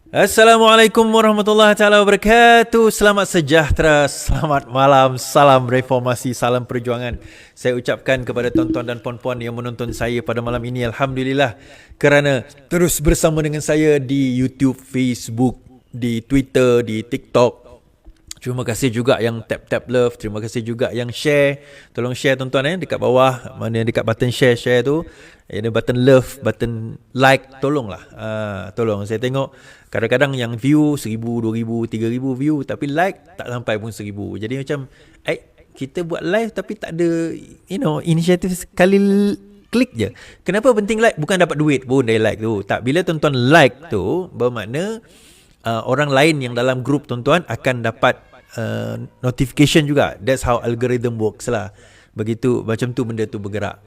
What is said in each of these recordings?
Assalamualaikum warahmatullahi taala wabarakatuh. Selamat sejahtera, selamat malam, salam reformasi, salam perjuangan. Saya ucapkan kepada tuan-tuan dan puan-puan yang menonton saya pada malam ini, alhamdulillah, kerana terus bersama dengan saya di YouTube, Facebook, di Twitter, di TikTok. Terima kasih juga yang tap love. Terima kasih juga yang share. Tolong share tuan-tuan dekat bawah. Mana dekat button share tu, ada button love, button like. Tolonglah. Tolong. Saya tengok kadang-kadang yang view 1,000, 2,000, 3,000 view, tapi like tak sampai pun 1,000. Jadi macam kita buat live tapi tak ada inisiatif sekali klik je. Kenapa penting like? Bukan dapat duit pun dari like tu. Tak, bila tuan-tuan like tu bermakna orang lain yang dalam grup tuan-tuan akan dapat notification juga. That's how algorithm works lah. Begitu, macam tu benda tu bergerak.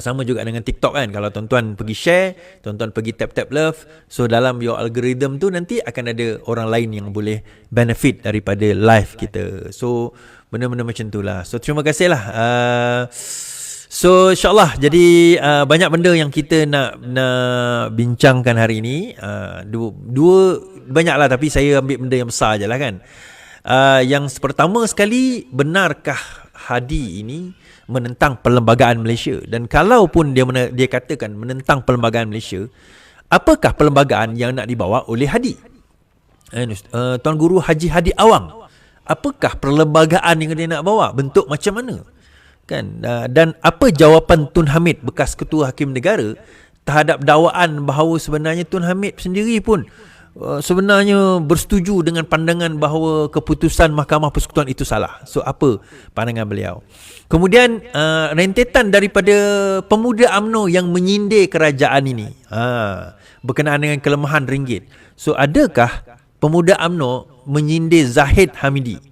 Sama juga dengan TikTok kan. Kalau tuan-tuan pergi share, tuan-tuan pergi tap love, so dalam your algorithm tu nanti akan ada orang lain yang boleh benefit daripada live kita. So benda-benda macam tu lah. So terima kasih lah. So insyaAllah, jadi banyak benda yang kita nak bincangkan hari ini. Dua banyak lah, tapi saya ambil benda yang besar je lah kan. Yang pertama sekali, benarkah Hadi ini menentang perlembagaan Malaysia? Dan kalaupun dia katakan menentang perlembagaan Malaysia, apakah perlembagaan yang nak dibawa oleh Hadi? Tuan Guru Haji Hadi Awang, apakah perlembagaan yang dia nak bawa? Bentuk macam mana? Kan? Dan apa jawapan Tun Hamid, bekas Ketua Hakim Negara, terhadap dakwaan bahawa sebenarnya Tun Hamid sendiri pun sebenarnya bersetuju dengan pandangan bahawa keputusan Mahkamah Persekutuan itu salah. So apa pandangan beliau? Kemudian rentetan daripada pemuda UMNO yang menyindir kerajaan ini berkenaan dengan kelemahan ringgit. So adakah pemuda UMNO menyindir Zahid Hamidi?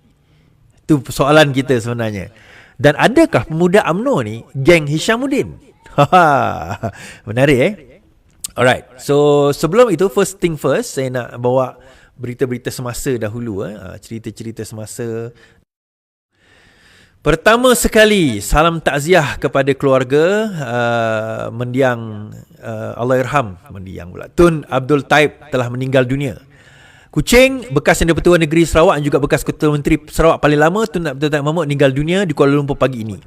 Itu soalan kita sebenarnya. Dan adakah pemuda UMNO ni geng Hishamuddin? Menarik Alright, so sebelum itu, first thing first, saya nak bawa berita-berita semasa dahulu, cerita-cerita semasa. Pertama sekali, salam takziah kepada keluarga mendiang Allahyarham, mendiang pula, Tun Abdul Taib telah meninggal dunia. Kuching, bekas Yang di-Pertua Negeri Sarawak dan juga bekas Ketua Menteri Sarawak paling lama, Tun Abdul Taib Mahmud, meninggal dunia di Kuala Lumpur pagi ini.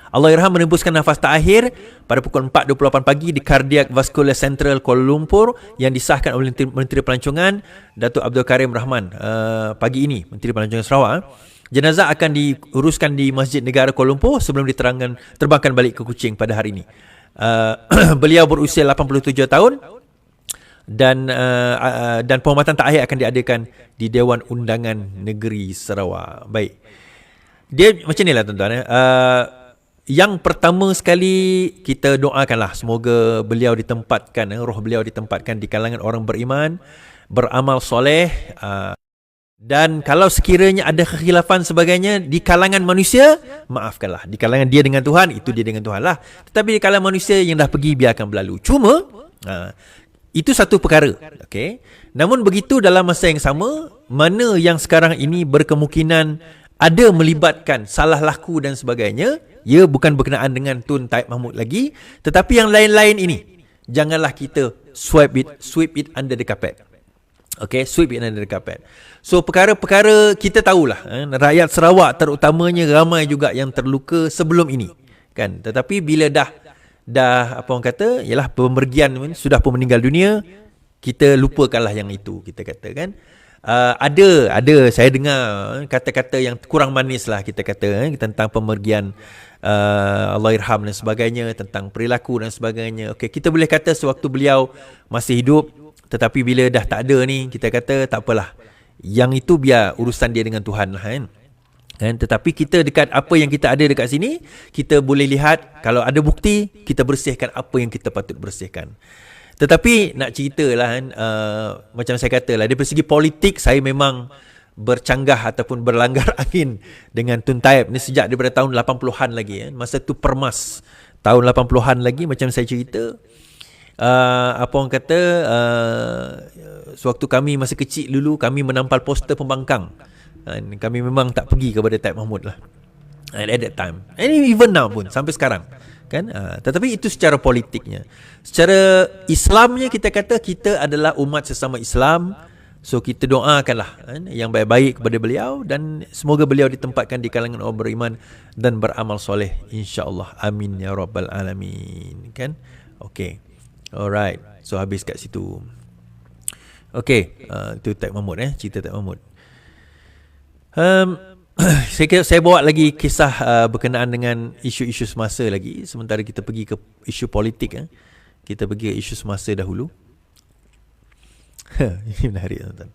Allahyarham menembuskan nafas terakhir pada pukul 4.28 pagi di Cardiac Vascular Central Kuala Lumpur yang disahkan oleh Menteri Pelancongan Datuk Abdul Karim Rahman pagi ini, Menteri Pelancongan Sarawak. Jenazah akan diuruskan di Masjid Negara Kuala Lumpur sebelum terbangkan balik ke Kuching pada hari ini. Beliau berusia 87 tahun dan penghormatan terakhir akan diadakan di Dewan Undangan Negeri Sarawak. Baik. Dia macam ni lah tuan-tuan. Yang pertama sekali, kita doakanlah semoga beliau ditempatkan, roh beliau ditempatkan di kalangan orang beriman, beramal soleh, dan kalau sekiranya ada kekhilafan sebagainya di kalangan manusia, maafkanlah. Di kalangan dia dengan Tuhan, itu dia dengan Tuhan lah. Tetapi di kalangan manusia yang dah pergi, biarkan berlalu. Cuma itu satu perkara, okay? Namun begitu, dalam masa yang sama, mana yang sekarang ini berkemungkinan ada melibatkan salah laku dan sebagainya, ya bukan berkenaan dengan Tun Taib Mahmud lagi, tetapi yang lain-lain ini, janganlah kita sweep it under the carpet. Okay, sweep it under the carpet. So perkara-perkara kita tahulah, rakyat Sarawak terutamanya ramai juga yang terluka sebelum ini, kan? Tetapi bila dah apa orang kata, ialah pemergian sudah pun meninggal dunia, kita lupakanlah yang itu, kita kata kan. Ada saya dengar kata-kata yang kurang manis lah, kita kata tentang pemergian Allahyarham dan sebagainya, tentang perilaku dan sebagainya. Okey, kita boleh kata sewaktu beliau masih hidup, tetapi bila dah tak ada ni, kita kata tak apalah, yang itu biar urusan dia dengan Tuhan lah kan. Tetapi kita dekat apa yang kita ada dekat sini, kita boleh lihat, kalau ada bukti, kita bersihkan apa yang kita patut bersihkan. Tetapi nak ceritalah macam saya katalah, dari segi politik saya memang bercanggah ataupun berlanggar angin dengan Tun Taib ni sejak daripada tahun 80-an lagi. Masa tu Permas tahun 80-an lagi, macam saya cerita. Apa orang kata, sewaktu kami masih kecil dulu, kami menampal poster pembangkang. Kami memang tak pergi kepada Taib Mahmud lah at that time. And even now pun, sampai sekarang kan. Tetapi itu secara politiknya. Secara Islamnya kita kata kita adalah umat sesama Islam. So kita doakanlah kan, yang baik-baik kepada beliau dan semoga beliau ditempatkan di kalangan orang beriman dan beramal soleh, insya-Allah. Amin ya rabbal alamin, kan. Okey. Alright. So habis kat situ. Okey, itu Taib Mahmud, cerita Taib Mahmud. Saya bawa lagi kisah berkenaan dengan isu-isu semasa lagi, sementara kita pergi ke isu politik. Kita pergi ke isu semasa dahulu. Ini menarik, tuan-tuan.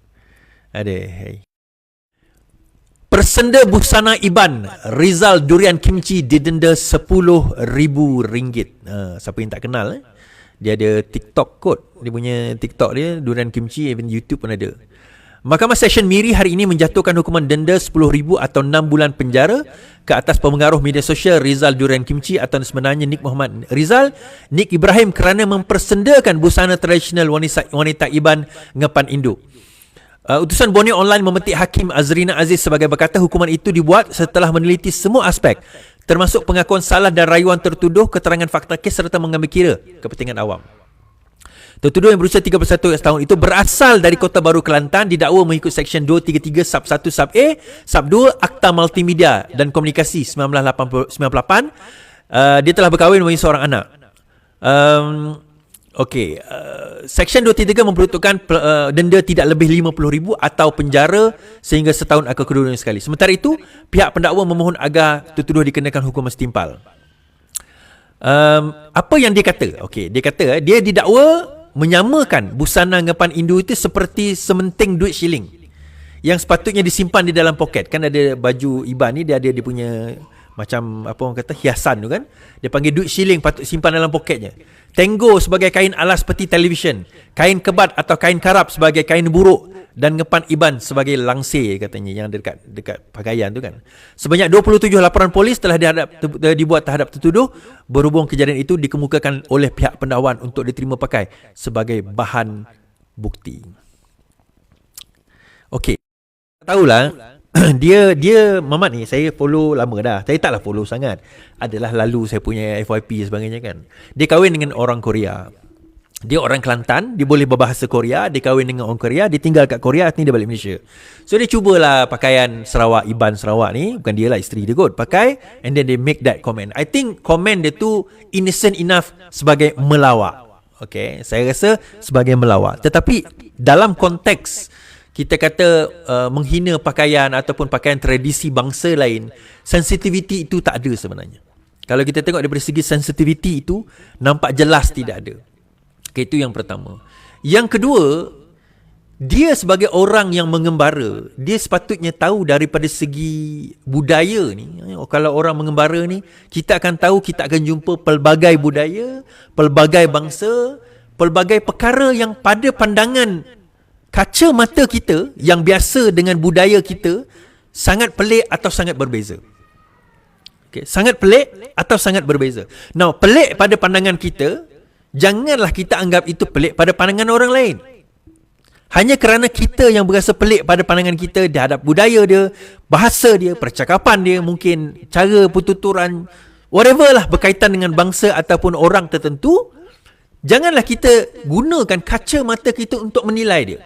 Persenda busana Iban Rizal Durian Kimchi didenda RM10,000. Siapa yang tak kenal, dia ada TikTok kot. Dia punya TikTok dia Durian Kimchi, even YouTube pun ada. Mahkamah Session Miri hari ini menjatuhkan hukuman denda RM10,000 atau 6 bulan penjara ke atas pengaruh media sosial Rizal Durian Kimchi atau sebenarnya Nik Muhammad Rizal, Nik Ibrahim, kerana mempersendakan busana tradisional wanita Iban Ngepan Induk. Utusan Borneo Online memetik Hakim Azrina Aziz sebagai berkata hukuman itu dibuat setelah meneliti semua aspek termasuk pengakuan salah dan rayuan tertuduh, keterangan fakta kes serta mengambil kira kepentingan awam. Tertuduh yang berusia 31 tahun itu berasal dari Kota Baru Kelantan, didakwa mengikut Seksyen 233 Sub 1 Sub A Sub 2 Akta Multimedia dan Komunikasi 1998. Dia telah berkahwin mempunyai seorang anak. Seksyen 233 memperuntukkan denda tidak lebih RM50,000 atau penjara sehingga setahun atau kedua-duanya sekali. Sementara itu, pihak pendakwa memohon agar tertuduh dikenakan hukuman setimpal. Apa yang dia kata? Dia kata dia didakwa menyamakan busana Ngepan Indu itu seperti sementing duit shilling yang sepatutnya disimpan di dalam poket. Kan ada baju Iban ni, dia ada dia punya macam apa orang kata hiasan tu kan. Dia panggil duit shilling, patut simpan dalam poketnya. Tenggo sebagai kain alas peti televisyen, kain kebat atau kain karap sebagai kain buruk, dan Ngepan Iban sebagai langsir katanya yang dekat pakaian tu kan. Sebanyak 27 laporan polis telah dibuat terhadap tertuduh berhubung kejadian itu dikemukakan oleh pihak pendakwaan untuk diterima pakai sebagai bahan bukti. Okey. Tahulah dia Mamat ni saya follow lama dah. Saya taklah follow sangat. Adalah lalu saya punya FYP sebagainya kan. Dia kahwin dengan orang Korea. Dia orang Kelantan, dia boleh berbahasa Korea, dia kahwin dengan orang Korea, dia tinggal kat Korea, ni dia balik Malaysia. So dia cubalah pakaian Sarawak, Iban Sarawak ni, bukan dia lah, isteri dia kot, pakai, and then they make that comment. I think comment dia tu innocent enough sebagai melawak. Okay, saya rasa sebagai melawak. Tetapi dalam konteks kita kata menghina pakaian ataupun pakaian tradisi bangsa lain, sensitivity itu tak ada sebenarnya. Kalau kita tengok daripada segi sensitivity itu, nampak jelas tidak ada. Okay, itu yang pertama. Yang kedua, dia sebagai orang yang mengembara, dia sepatutnya tahu daripada segi budaya ni. Kalau orang mengembara ni, kita akan tahu, kita akan jumpa pelbagai budaya, pelbagai bangsa, pelbagai perkara yang pada pandangan kaca mata kita yang biasa dengan budaya kita sangat pelik atau sangat berbeza. Okay, sangat pelik atau sangat berbeza. Now, pelik pada pandangan kita, janganlah kita anggap itu pelik pada pandangan orang lain. Hanya kerana kita yang berasa pelik pada pandangan kita terhadap budaya dia, bahasa dia, percakapan dia, mungkin cara pertuturan, whatever lah berkaitan dengan bangsa ataupun orang tertentu, janganlah kita gunakan kaca mata kita untuk menilai dia.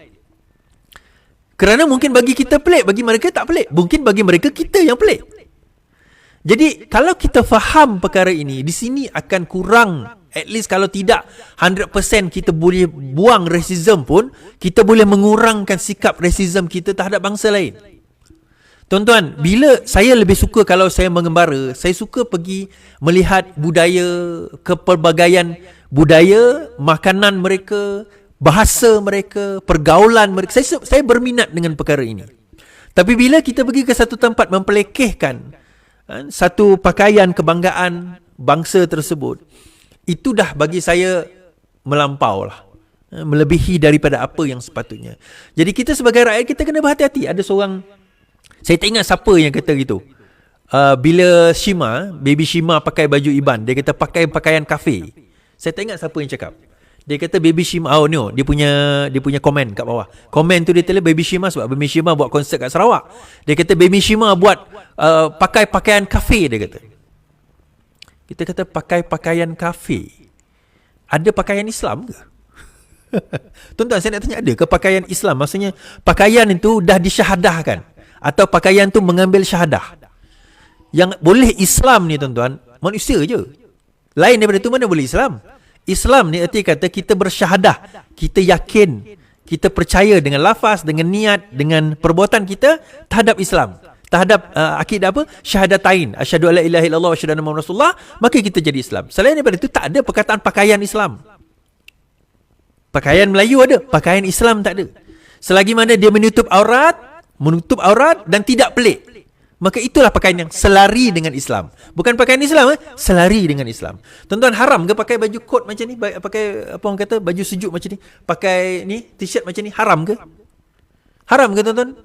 Kerana mungkin bagi kita pelik, bagi mereka tak pelik. Mungkin bagi mereka kita yang pelik. Jadi kalau kita faham perkara ini, di sini akan kurang. At least kalau tidak 100% kita boleh buang racism pun, kita boleh mengurangkan sikap racism kita terhadap bangsa lain. Tuan-tuan, bila saya lebih suka kalau saya mengembara, saya suka pergi melihat budaya, kepelbagaian budaya, makanan mereka, bahasa mereka, pergaulan mereka. Saya berminat dengan perkara ini. Tapi bila kita pergi ke satu tempat mempelekehkan satu pakaian kebanggaan bangsa tersebut, itu dah bagi saya melampau lah, melebihi daripada apa yang sepatutnya. Jadi kita sebagai rakyat, kita kena berhati-hati. Ada seorang, saya tak ingat siapa yang kata gitu, bila baby Shima pakai baju Iban, dia kata pakai pakaian kafe. Saya tak ingat siapa yang cakap. Dia kata baby Shima, dia punya komen kat bawah. Komen tu dia tulis baby Shima sebab baby Shima buat konsert kat Sarawak. Dia kata baby Shima buat pakai pakaian kafe, dia kata. Kita kata pakai pakaian kafir. Ada pakaian Islam ke? Tuan-tuan, saya nak tanya, ada ke pakaian Islam? Maksudnya pakaian itu dah disyahadahkan, atau pakaian tu mengambil syahadah? Yang boleh Islam ni tuan-tuan, manusia je. Lain daripada tu mana boleh Islam? Islam ni erti kata kita bersyahadah, kita yakin, kita percaya dengan lafaz, dengan niat, dengan perbuatan kita terhadap Islam, terhadap akidah apa? Syahadatain, asyhadu alla ilaha illallah wa asyhadu anna muhammadar rasulullah, maka kita jadi Islam. Selain daripada itu tak ada perkataan pakaian Islam. Pakaian Melayu ada, pakaian Islam tak ada. Selagi mana dia menutup aurat dan tidak pelik, maka itulah pakaian yang selari dengan Islam. Bukan pakaian Islam, selari dengan Islam. Tuan-tuan, haram ke pakai baju kot macam ni? Pakai apa orang kata, baju sejuk macam ni? Pakai ni, t-shirt macam ni? Haram ke? Haram ke tuan-tuan?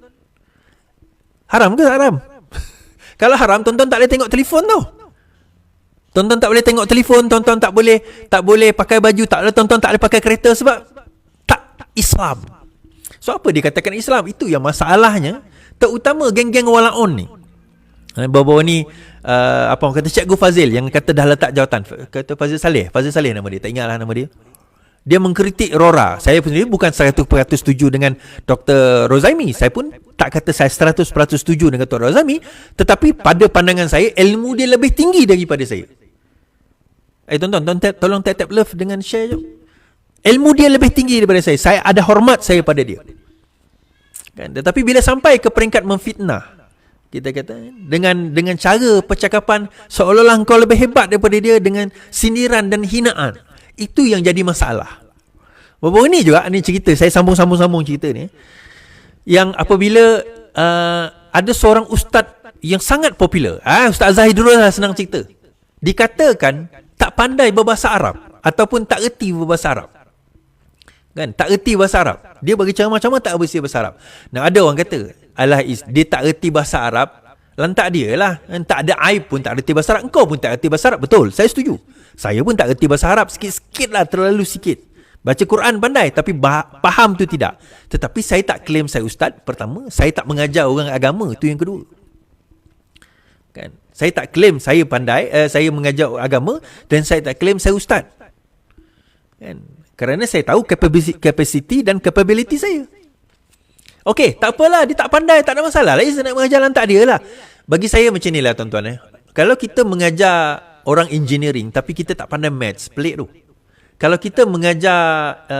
Haram ke tak haram? Kalau haram, tuan-tuan tak boleh tengok telefon tau. Tuan-tuan tak boleh tengok telefon, tuan-tuan tak boleh pakai baju, tuan-tuan tak boleh pakai kereta sebab tak Islam. So apa dia katakan Islam? Itu yang masalahnya, terutama geng-geng walaon ni. Bawa-bawa ni apa orang kata, Cikgu Fazil yang kata dah letak jawatan, kata Fazil Saleh nama dia, tak ingatlah nama dia. Dia mengkritik Rora. Saya sendiri bukan 100% setuju dengan Dr. Rozaimi. Saya pun tak kata saya 100% setuju dengan Dr. Rozaimi, tetapi pada pandangan saya, ilmu dia lebih tinggi daripada saya. Tuan-tuan, tolong tap love dengan share je. Ilmu dia lebih tinggi daripada saya. Saya ada hormat saya pada dia. Kan? Tetapi bila sampai ke peringkat memfitnah, kita kata dengan cara percakapan seolah-olah kau lebih hebat daripada dia, dengan sindiran dan hinaan, itu yang jadi masalah. Baru ni juga ni cerita, saya sambung cerita ni, yang apabila ada seorang ustaz yang sangat popular, Ustaz Zahidrul lah, senang cerita, dikatakan tak pandai berbahasa Arab ataupun tak erti berbahasa Arab. Kan, tak erti bahasa Arab. Dia bagi cara macam mana tak erti bahasa Arab. Nah, ada orang kata, alah dia tak erti bahasa Arab, lantak dia lah. Tak ada aib pun tak erti bahasa Arab. Engkau pun tak erti bahasa Arab. Betul, saya setuju. Saya pun tak erti bahasa Arab, sikit-sikit lah, terlalu sikit. Baca Quran pandai, tapi faham tu tidak. Tetapi saya tak claim saya ustaz. Pertama, saya tak mengajar orang agama. Itu yang kedua. Kan? Saya tak claim saya pandai, saya mengajar agama, dan saya tak claim saya ustaz. Kan? Kerana saya tahu capacity dan capability saya. Okey, tak apalah, dia tak pandai, tak ada masalah. Lagi saya nak mengajar lantak dia lah. Bagi saya macam ni lah tuan-tuan. Kalau kita mengajar orang engineering tapi kita tak pandai maths, pelik tu. Kalau kita mengajar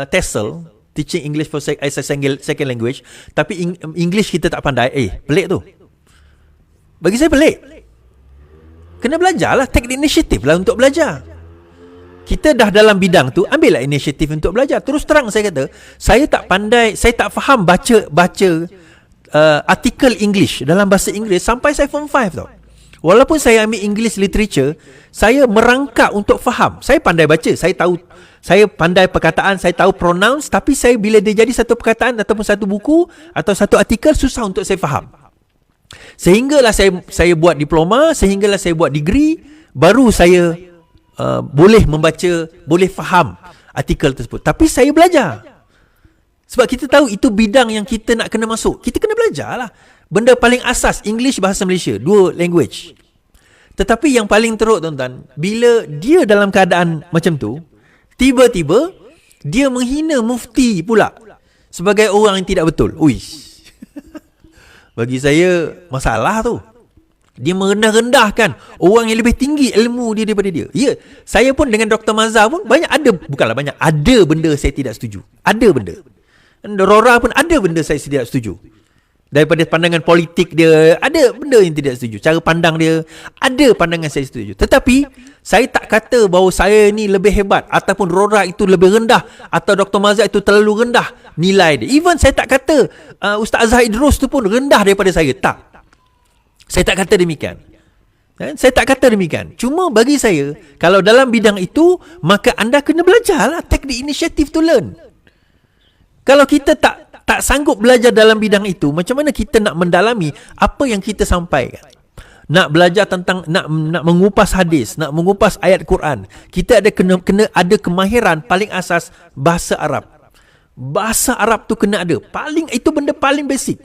TESOL, Teaching English for as a Second Language, tapi English kita tak pandai, pelik tu. Bagi saya pelik. Kena belajar lah, take the initiative lah untuk belajar. Kita dah dalam bidang tu, ambillah inisiatif untuk belajar. Terus terang saya kata, saya tak pandai, saya tak faham baca artikel English dalam bahasa Inggeris sampai saya form 5 tau. Walaupun saya ambil English literature, saya merangkak untuk faham. Saya pandai baca, saya tahu, saya pandai perkataan, saya tahu pronouns, tapi saya bila dia jadi satu perkataan ataupun satu buku atau satu artikel, susah untuk saya faham. Sehinggalah saya buat diploma, sehinggalah saya buat degree, baru saya boleh membaca, boleh faham artikel tersebut. Tapi saya belajar. Sebab kita tahu itu bidang yang kita nak kena masuk. Kita kena belajar lah. Benda paling asas, English, bahasa Malaysia, 2 language. Tetapi yang paling teruk tuan-tuan, bila dia dalam keadaan macam tu, tiba-tiba dia menghina mufti pula sebagai orang yang tidak betul. Uish. Bagi saya masalah tu. Dia merendah-rendahkan orang yang lebih tinggi ilmu dia daripada dia. Ya, saya pun dengan Dr. Mazhar pun ada benda saya tidak setuju. Ada benda. Rora pun ada benda saya tidak setuju. Daripada pandangan politik dia, ada benda yang tidak setuju. Cara pandang dia, ada pandangan saya setuju. Tetapi saya tak kata bahawa saya ni lebih hebat, ataupun Rora itu lebih rendah, atau Dr. Mazhar itu terlalu rendah nilai dia. Even saya tak kata Ustaz Zahid Idrus tu pun rendah daripada saya. Tak. Saya tak kata demikian. Saya tak kata demikian. Cuma bagi saya, kalau dalam bidang itu, maka anda kena belajarlah. Take the initiative to learn. Kalau kita tak sanggup belajar dalam bidang itu, macam mana kita nak mendalami apa yang kita sampaikan? Nak belajar tentang, nak mengupas hadis, nak mengupas ayat Quran, kita ada kena ada kemahiran paling asas bahasa Arab. Bahasa Arab tu kena ada. Itu benda paling basic.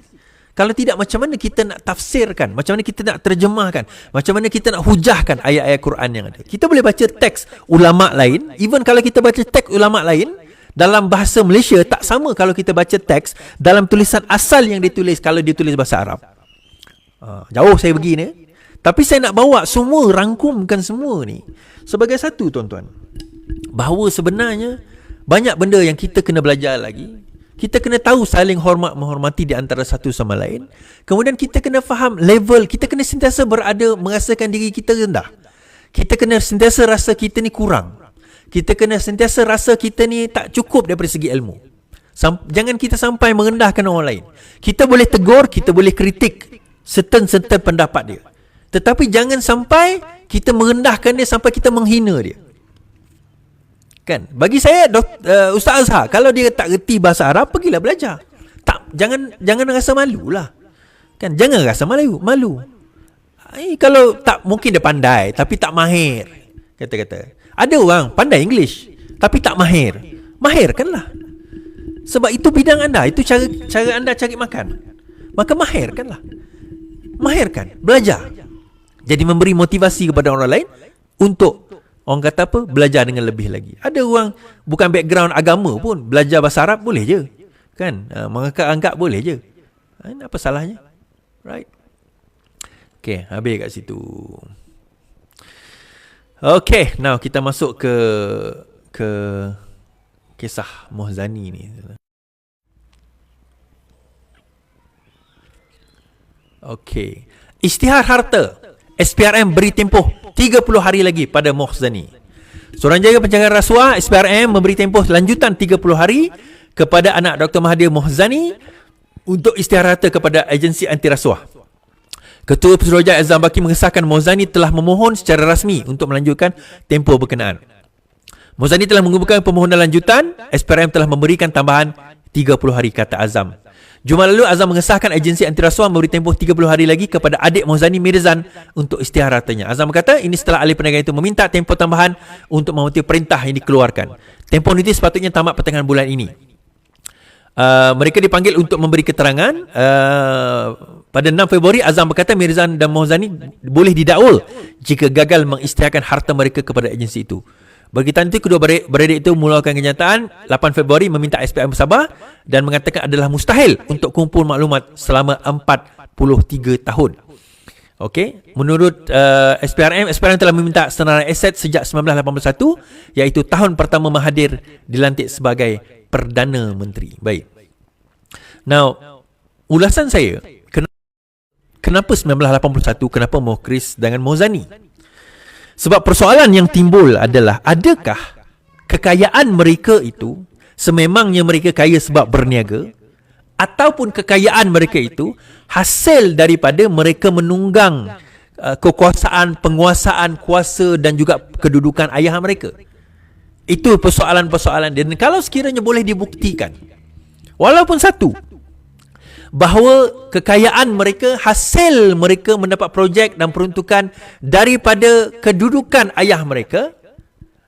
Kalau tidak, macam mana kita nak tafsirkan? Macam mana kita nak terjemahkan? Macam mana kita nak hujahkan ayat-ayat Quran yang ada? Kita boleh baca teks ulama' lain. Even kalau kita baca teks ulama' lain, dalam bahasa Malaysia tak sama kalau kita baca teks dalam tulisan asal yang ditulis kalau ditulis bahasa Arab. Jauh saya pergi ni. Tapi saya nak bawa semua, rangkumkan semua ni sebagai satu, tuan-tuan. Bahawa sebenarnya banyak benda yang kita kena belajar lagi. Kita kena tahu saling hormat menghormati di antara satu sama lain. Kemudian kita kena faham level, kita kena sentiasa berada merasakan diri kita rendah. Kita kena sentiasa rasa kita ni kurang. Kita kena sentiasa rasa kita ni tak cukup daripada segi ilmu. Jangan kita sampai merendahkan orang lain. Kita boleh tegur, kita boleh kritik certain pendapat dia. Tetapi jangan sampai kita merendahkan dia sampai kita menghina dia. Kan? Bagi saya Ustaz Azhar, kalau dia tak reti bahasa Arab, pergilah belajar. Jangan rasa malulah. Kan? Jangan rasa malu. Kalau tak, mungkin dia pandai tapi tak mahir. Kata-kata. Ada orang pandai English tapi tak mahir. Mahirkanlah. Sebab itu bidang anda, itu cara anda cari makan. Maka mahirkanlah. Mahirkan, belajar. Jadi memberi motivasi kepada orang lain untuk, orang kata apa, belajar dengan lebih lagi. Ada orang bukan background agama pun, belajar bahasa Arab boleh je. Kan? Mengangkat-angkat boleh je. Apa salahnya? Right? Okay, habis kat situ. Okay, now kita masuk ke kisah Mohzani ni. Okay. Isytihar harta. SPRM beri tempoh 30 hari lagi pada Mohzani. Suruhanjaya Pencegahan Rasuah SPRM memberi tempoh lanjutan 30 hari kepada anak Dr. Mahathir Mohzani untuk isytihar harta kepada agensi anti rasuah. Ketua Pesuruhjaya Azam Baki mengesahkan Mohzani telah memohon secara rasmi untuk melanjutkan tempoh berkenaan. Mohzani telah mengumpulkan permohonan lanjutan. SPRM telah memberikan tambahan 30 hari, kata Azam. Jumaat lalu Azam mengesahkan agensi anti rasuah memberi tempoh 30 hari lagi kepada adik Mohzani, Mirzan, untuk isytihar hartanya. Azam berkata ini setelah ahli perniagaan itu meminta tempoh tambahan untuk mematuhi perintah yang dikeluarkan. Tempoh notis sepatutnya tamat pertengahan bulan ini. Mereka dipanggil untuk memberi keterangan. Pada 6 Februari Azam berkata Mirzan dan Mohzani boleh didakwa jika gagal mengisytiharkan harta mereka kepada agensi itu. Berkaitan itu, kedua beradik itu mulakan kenyataan 8 Februari meminta SPRM bersabar dan mengatakan adalah mustahil untuk kumpul maklumat selama 43 tahun. Okey, menurut SPRM telah meminta senarai aset sejak 1981, iaitu tahun pertama Mahathir dilantik sebagai Perdana Menteri. Baik. Now, ulasan saya, kenapa 1981, kenapa Mukhris dengan Mohzani? Sebab persoalan yang timbul adalah, adakah kekayaan mereka itu sememangnya mereka kaya sebab berniaga, ataupun kekayaan mereka itu hasil daripada mereka menunggang kekuasaan, penguasaan, kuasa dan juga kedudukan ayah mereka. Itu persoalan-persoalan dia. Dan kalau sekiranya boleh dibuktikan, walaupun satu, bahawa kekayaan mereka hasil mereka mendapat projek dan peruntukan daripada kedudukan ayah mereka,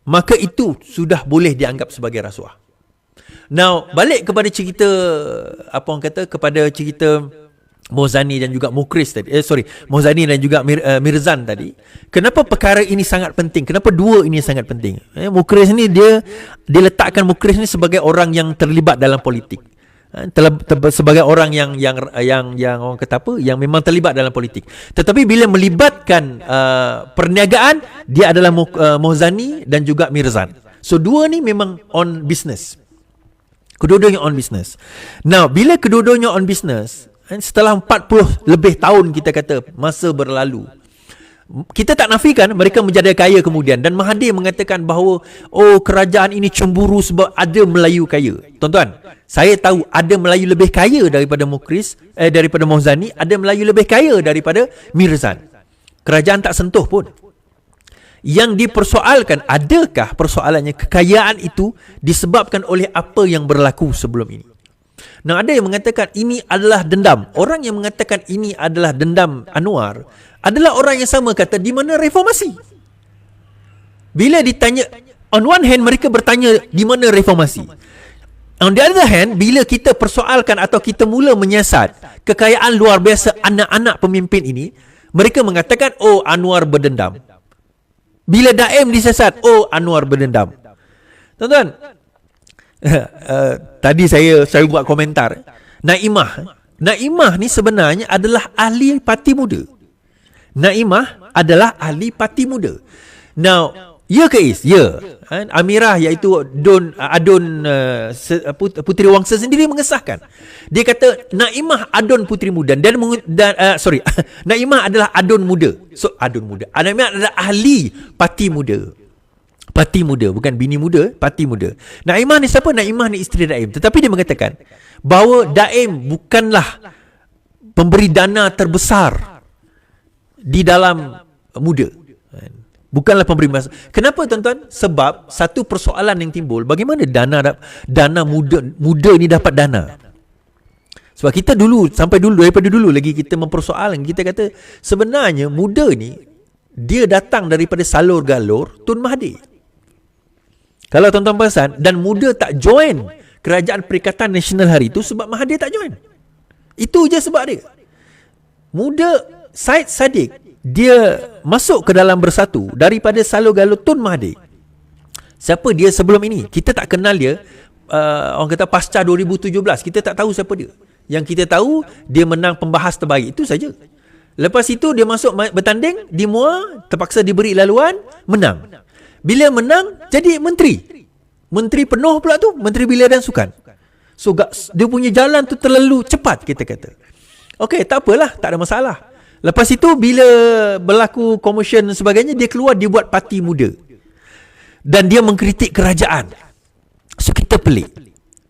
maka itu sudah boleh dianggap sebagai rasuah. Now, balik kepada cerita, apa orang kata, kepada cerita Mohzani dan juga Mukhris tadi. Mohzani dan juga Mirzan tadi. Kenapa perkara ini sangat penting? Kenapa dua ini sangat penting? Mukhris ni dia letakkan Mukhris ni sebagai orang yang terlibat dalam politik. Sebagai orang yang orang kata apa, yang memang terlibat dalam politik. Tetapi bila melibatkan perniagaan, dia adalah Mohzani dan juga Mirzan. So dua ni memang on business. Kedua-duanya on business. Now, bila kedua-duanya on business, setelah 40 lebih tahun kita kata masa berlalu, kita tak nafikan mereka menjadi kaya kemudian. Dan Mahathir mengatakan bahawa kerajaan ini cemburu sebab ada Melayu kaya. Tuan-tuan, saya tahu ada Melayu lebih kaya daripada Mukhris, daripada Mohzani, ada Melayu lebih kaya daripada Mirzan. Kerajaan tak sentuh pun. Yang dipersoalkan, adakah persoalannya kekayaan itu disebabkan oleh apa yang berlaku sebelum ini? Nah, ada yang mengatakan ini adalah dendam. Orang yang mengatakan ini adalah dendam Anwar adalah orang yang sama kata di mana reformasi. Bila ditanya, on one hand mereka bertanya di mana reformasi. On the other hand, bila kita persoalkan atau kita mula menyiasat kekayaan luar biasa anak-anak pemimpin ini, mereka mengatakan, oh Anwar berdendam. Bila Daim disesat, oh Anwar berdendam. Tuan-tuan, tadi saya buat komentar. Naimah ni sebenarnya adalah ahli parti muda. Naimah adalah ahli parti muda. Now, ya ke is? Ya. Amirah iaitu Puteri Wangsa sendiri mengesahkan. Dia kata Naimah adon puteri muda dan Naimah adalah adon muda. So adon muda. Naimah adalah ahli parti muda. Parti muda, bukan bini muda, parti muda. Naimah ni siapa? Naimah ni isteri Daim. Tetapi dia mengatakan bahawa Daim bukanlah pemberi dana terbesar di dalam muda. Bukanlah pemberi masa. Kenapa tuan-tuan? Sebab satu persoalan yang timbul, bagaimana dana muda ni dapat dana? Sebab kita daripada dulu lagi kita mempersoalkan, kita kata sebenarnya muda ni dia datang daripada salur galur Tun Mahathir. Kalau tuan-tuan perasan, dan muda tak join Kerajaan Perikatan Nasional hari itu sebab Mahathir tak join. Itu je sebab dia. Muda Syed Saddiq dia masuk ke dalam Bersatu daripada salur galur Tun Mahathir. Siapa dia sebelum ini? Kita tak kenal dia. Orang kata pasca 2017, kita tak tahu siapa dia. Yang kita tahu dia menang pembahas terbaik, itu saja. Lepas itu dia masuk bertanding di MUA, terpaksa diberi laluan, menang. Bila menang, jadi menteri. Menteri penuh pula tu, Menteri Belia dan Sukan. So dia punya jalan tu terlalu cepat, kita kata. Okey, tak apalah, tak ada masalah. Lepas itu bila berlaku commotion dan sebagainya, dia keluar, dia buat parti muda. Dan dia mengkritik kerajaan. So kita pelik.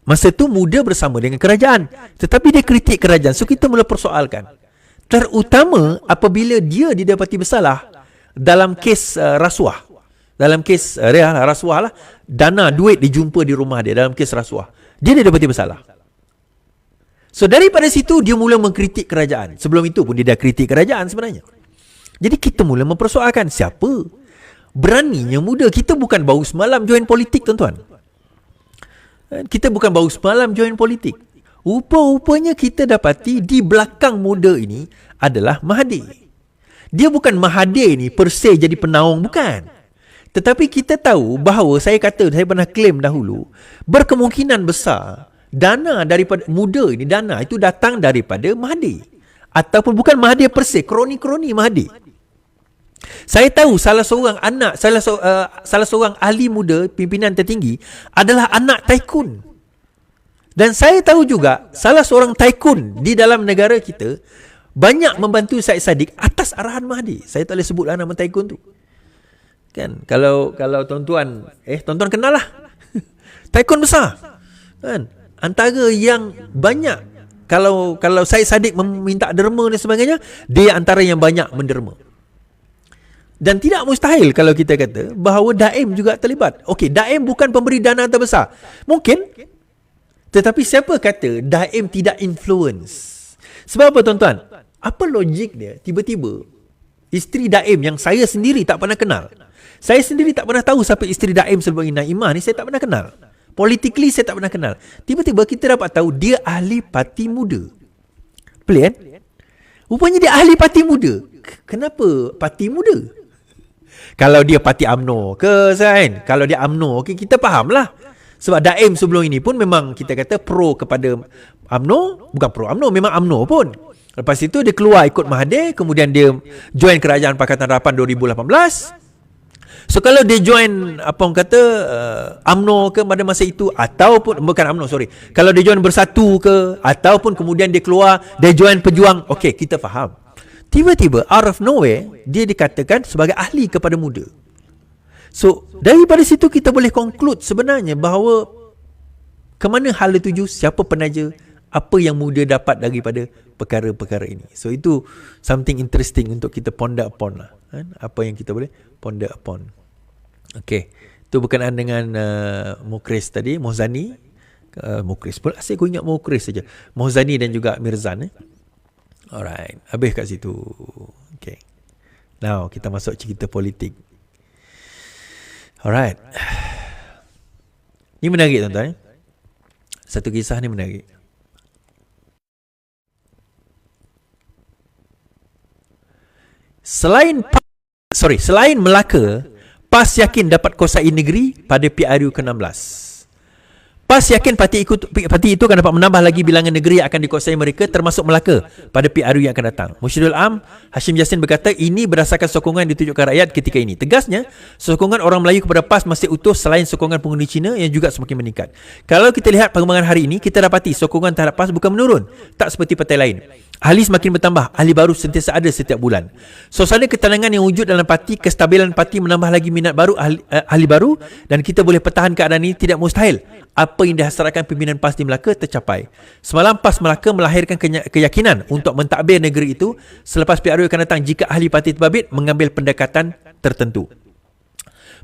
Masa tu muda bersama dengan kerajaan, tetapi dia kritik kerajaan. So kita mula persoalkan. Terutama apabila dia didapati bersalah dalam kes rasuah. Dalam kes rasuah lah, dana duit dijumpa di rumah dia dalam kes rasuah. Dia didapati bersalah. So daripada situ dia mula mengkritik kerajaan. Sebelum itu pun dia dah kritik kerajaan sebenarnya. Jadi kita mula mempersoalkan siapa beraninya muda. Kita bukan baru semalam join politik, tuan-tuan. Kita bukan baru semalam join politik. Rupa-rupanya kita dapati di belakang muda ini adalah Mahathir. Dia bukan Mahathir ni per se jadi penaung, bukan. Tetapi kita tahu bahawa saya pernah claim dahulu, berkemungkinan besar dana daripada muda ini, dana itu datang daripada Mahathir. Ataupun bukan Mahathir per se, kroni-kroni Mahathir. Saya tahu salah seorang ahli muda pimpinan tertinggi adalah anak taikun. Dan saya tahu juga salah seorang taikun di dalam negara kita banyak membantu Syed Saddiq atas arahan Mahathir. Saya tak boleh sebutlah nama taikun tu. Kan, kalau tuan-tuan kenal lah. Taikun besar. Kan? Antara yang banyak, kalau Syed Saddiq meminta derma dan sebagainya, dia antara yang banyak menderma. Dan tidak mustahil kalau kita kata bahawa Daim juga terlibat. Okey, Daim bukan pemberi dana terbesar. Mungkin. Tetapi siapa kata Daim tidak influence? Sebab apa, tuan-tuan? Apa logik dia tiba-tiba isteri Daim yang saya sendiri tak pernah kenal. Saya sendiri tak pernah tahu siapa isteri Daim sebelum ini. Naimah ni saya tak pernah kenal. Politically saya tak pernah kenal. Tiba-tiba kita dapat tahu dia ahli parti muda. Pelik kan? Rupanya dia ahli parti muda. Kenapa parti muda? Kalau dia parti UMNO ke, kan? Kalau dia UMNO, okay, kita faham lah. Sebab Daim sebelum ini pun memang kita kata pro kepada UMNO. Bukan pro UMNO, memang UMNO pun. Lepas itu dia keluar ikut Mahathir. Kemudian dia join Kerajaan Pakatan Harapan 2018. So kalau dia join UMNO ke pada masa itu, ataupun bukan UMNO, sorry, kalau dia join Bersatu ke, ataupun kemudian dia keluar dia join Pejuang, okey, kita faham. Tiba-tiba out of nowhere dia dikatakan sebagai ahli kepada muda. So daripada situ kita boleh conclude sebenarnya bahawa ke mana hala tuju, siapa penaja, apa yang muda dapat daripada perkara-perkara ini. So itu something interesting untuk kita ponder upon lah, kan? Apa yang kita boleh ponder upon. Okey, itu berkenaan dengan Mukhris tadi, Mohzani. Mukhris pun asyik aku ingat Mukhris saja. Mohzani dan juga Mirzan. Alright, habis kat situ. Okay, now kita masuk cerita politik. Alright, ni menarik, tuan-tuan. Satu kisah ni menarik. Selain Melaka, PAS yakin dapat kuasai negeri pada PRU ke-16. PAS yakin parti itu akan dapat menambah lagi bilangan negeri yang akan dikuasai mereka, termasuk Melaka pada PRU yang akan datang. Mursyidul Am Hashim Yassin berkata, ini berdasarkan sokongan ditunjukkan rakyat ketika ini. Tegasnya, sokongan orang Melayu kepada PAS masih utuh selain sokongan pengundi Cina yang juga semakin meningkat. Kalau kita lihat perkembangan hari ini, kita dapati sokongan terhadap PAS bukan menurun, tak seperti partai lain. Ahli semakin bertambah, ahli baru sentiasa ada setiap bulan. Suasana ketenangan yang wujud dalam parti, kestabilan parti menambah lagi minat baru, ahli baru, dan kita boleh pertahan keadaan ini. Tidak mustahil apa yang dihasratkan pimpinan PAS di Melaka tercapai. Semalam PAS Melaka melahirkan keyakinan untuk mentadbir negeri itu selepas PRU akan datang jika ahli parti terbabit mengambil pendekatan tertentu.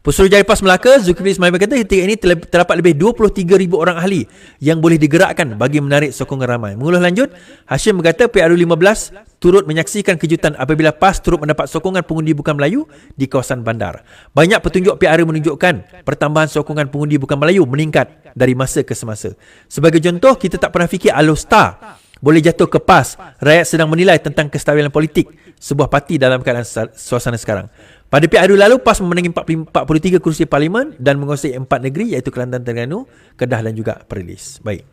Pesuruhjaya PAS Melaka Zulkifli Ismail berkata, ketika ini terdapat lebih 23,000 orang ahli yang boleh digerakkan bagi menarik sokongan ramai. Mengulas lanjut, Hashim berkata PRU 15 turut menyaksikan kejutan apabila PAS turut mendapat sokongan pengundi bukan Melayu di kawasan bandar. Banyak petunjuk PRU menunjukkan pertambahan sokongan pengundi bukan Melayu meningkat dari masa ke semasa. Sebagai contoh, kita tak pernah fikir Alostar boleh jatuh ke PAS. Rakyat sedang menilai tentang kestabilan politik sebuah parti dalam keadaan suasana sekarang. Pada PRU lalu, PAS memenangi 43 kursi parlimen dan menguasai 4 negeri iaitu Kelantan, Terengganu, Kedah dan juga Perlis. Baik.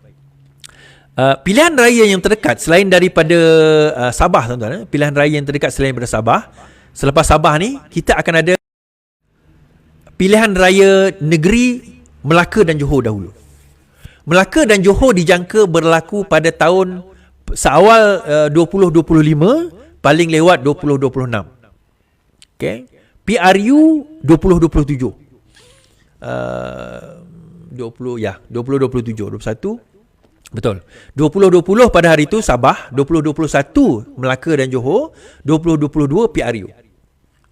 Pilihan raya yang terdekat selain daripada Sabah, tuan-tuan. Pilihan raya yang terdekat selain daripada Sabah. Selepas Sabah ni, kita akan ada pilihan raya negeri Melaka dan Johor dahulu. Melaka dan Johor dijangka berlaku pada tahun seawal 2025, paling lewat 2026. Okay. PRU 2027. 2027, 21. Betul. 2020 pada hari itu Sabah, 2021 Melaka dan Johor, 2022 PRU.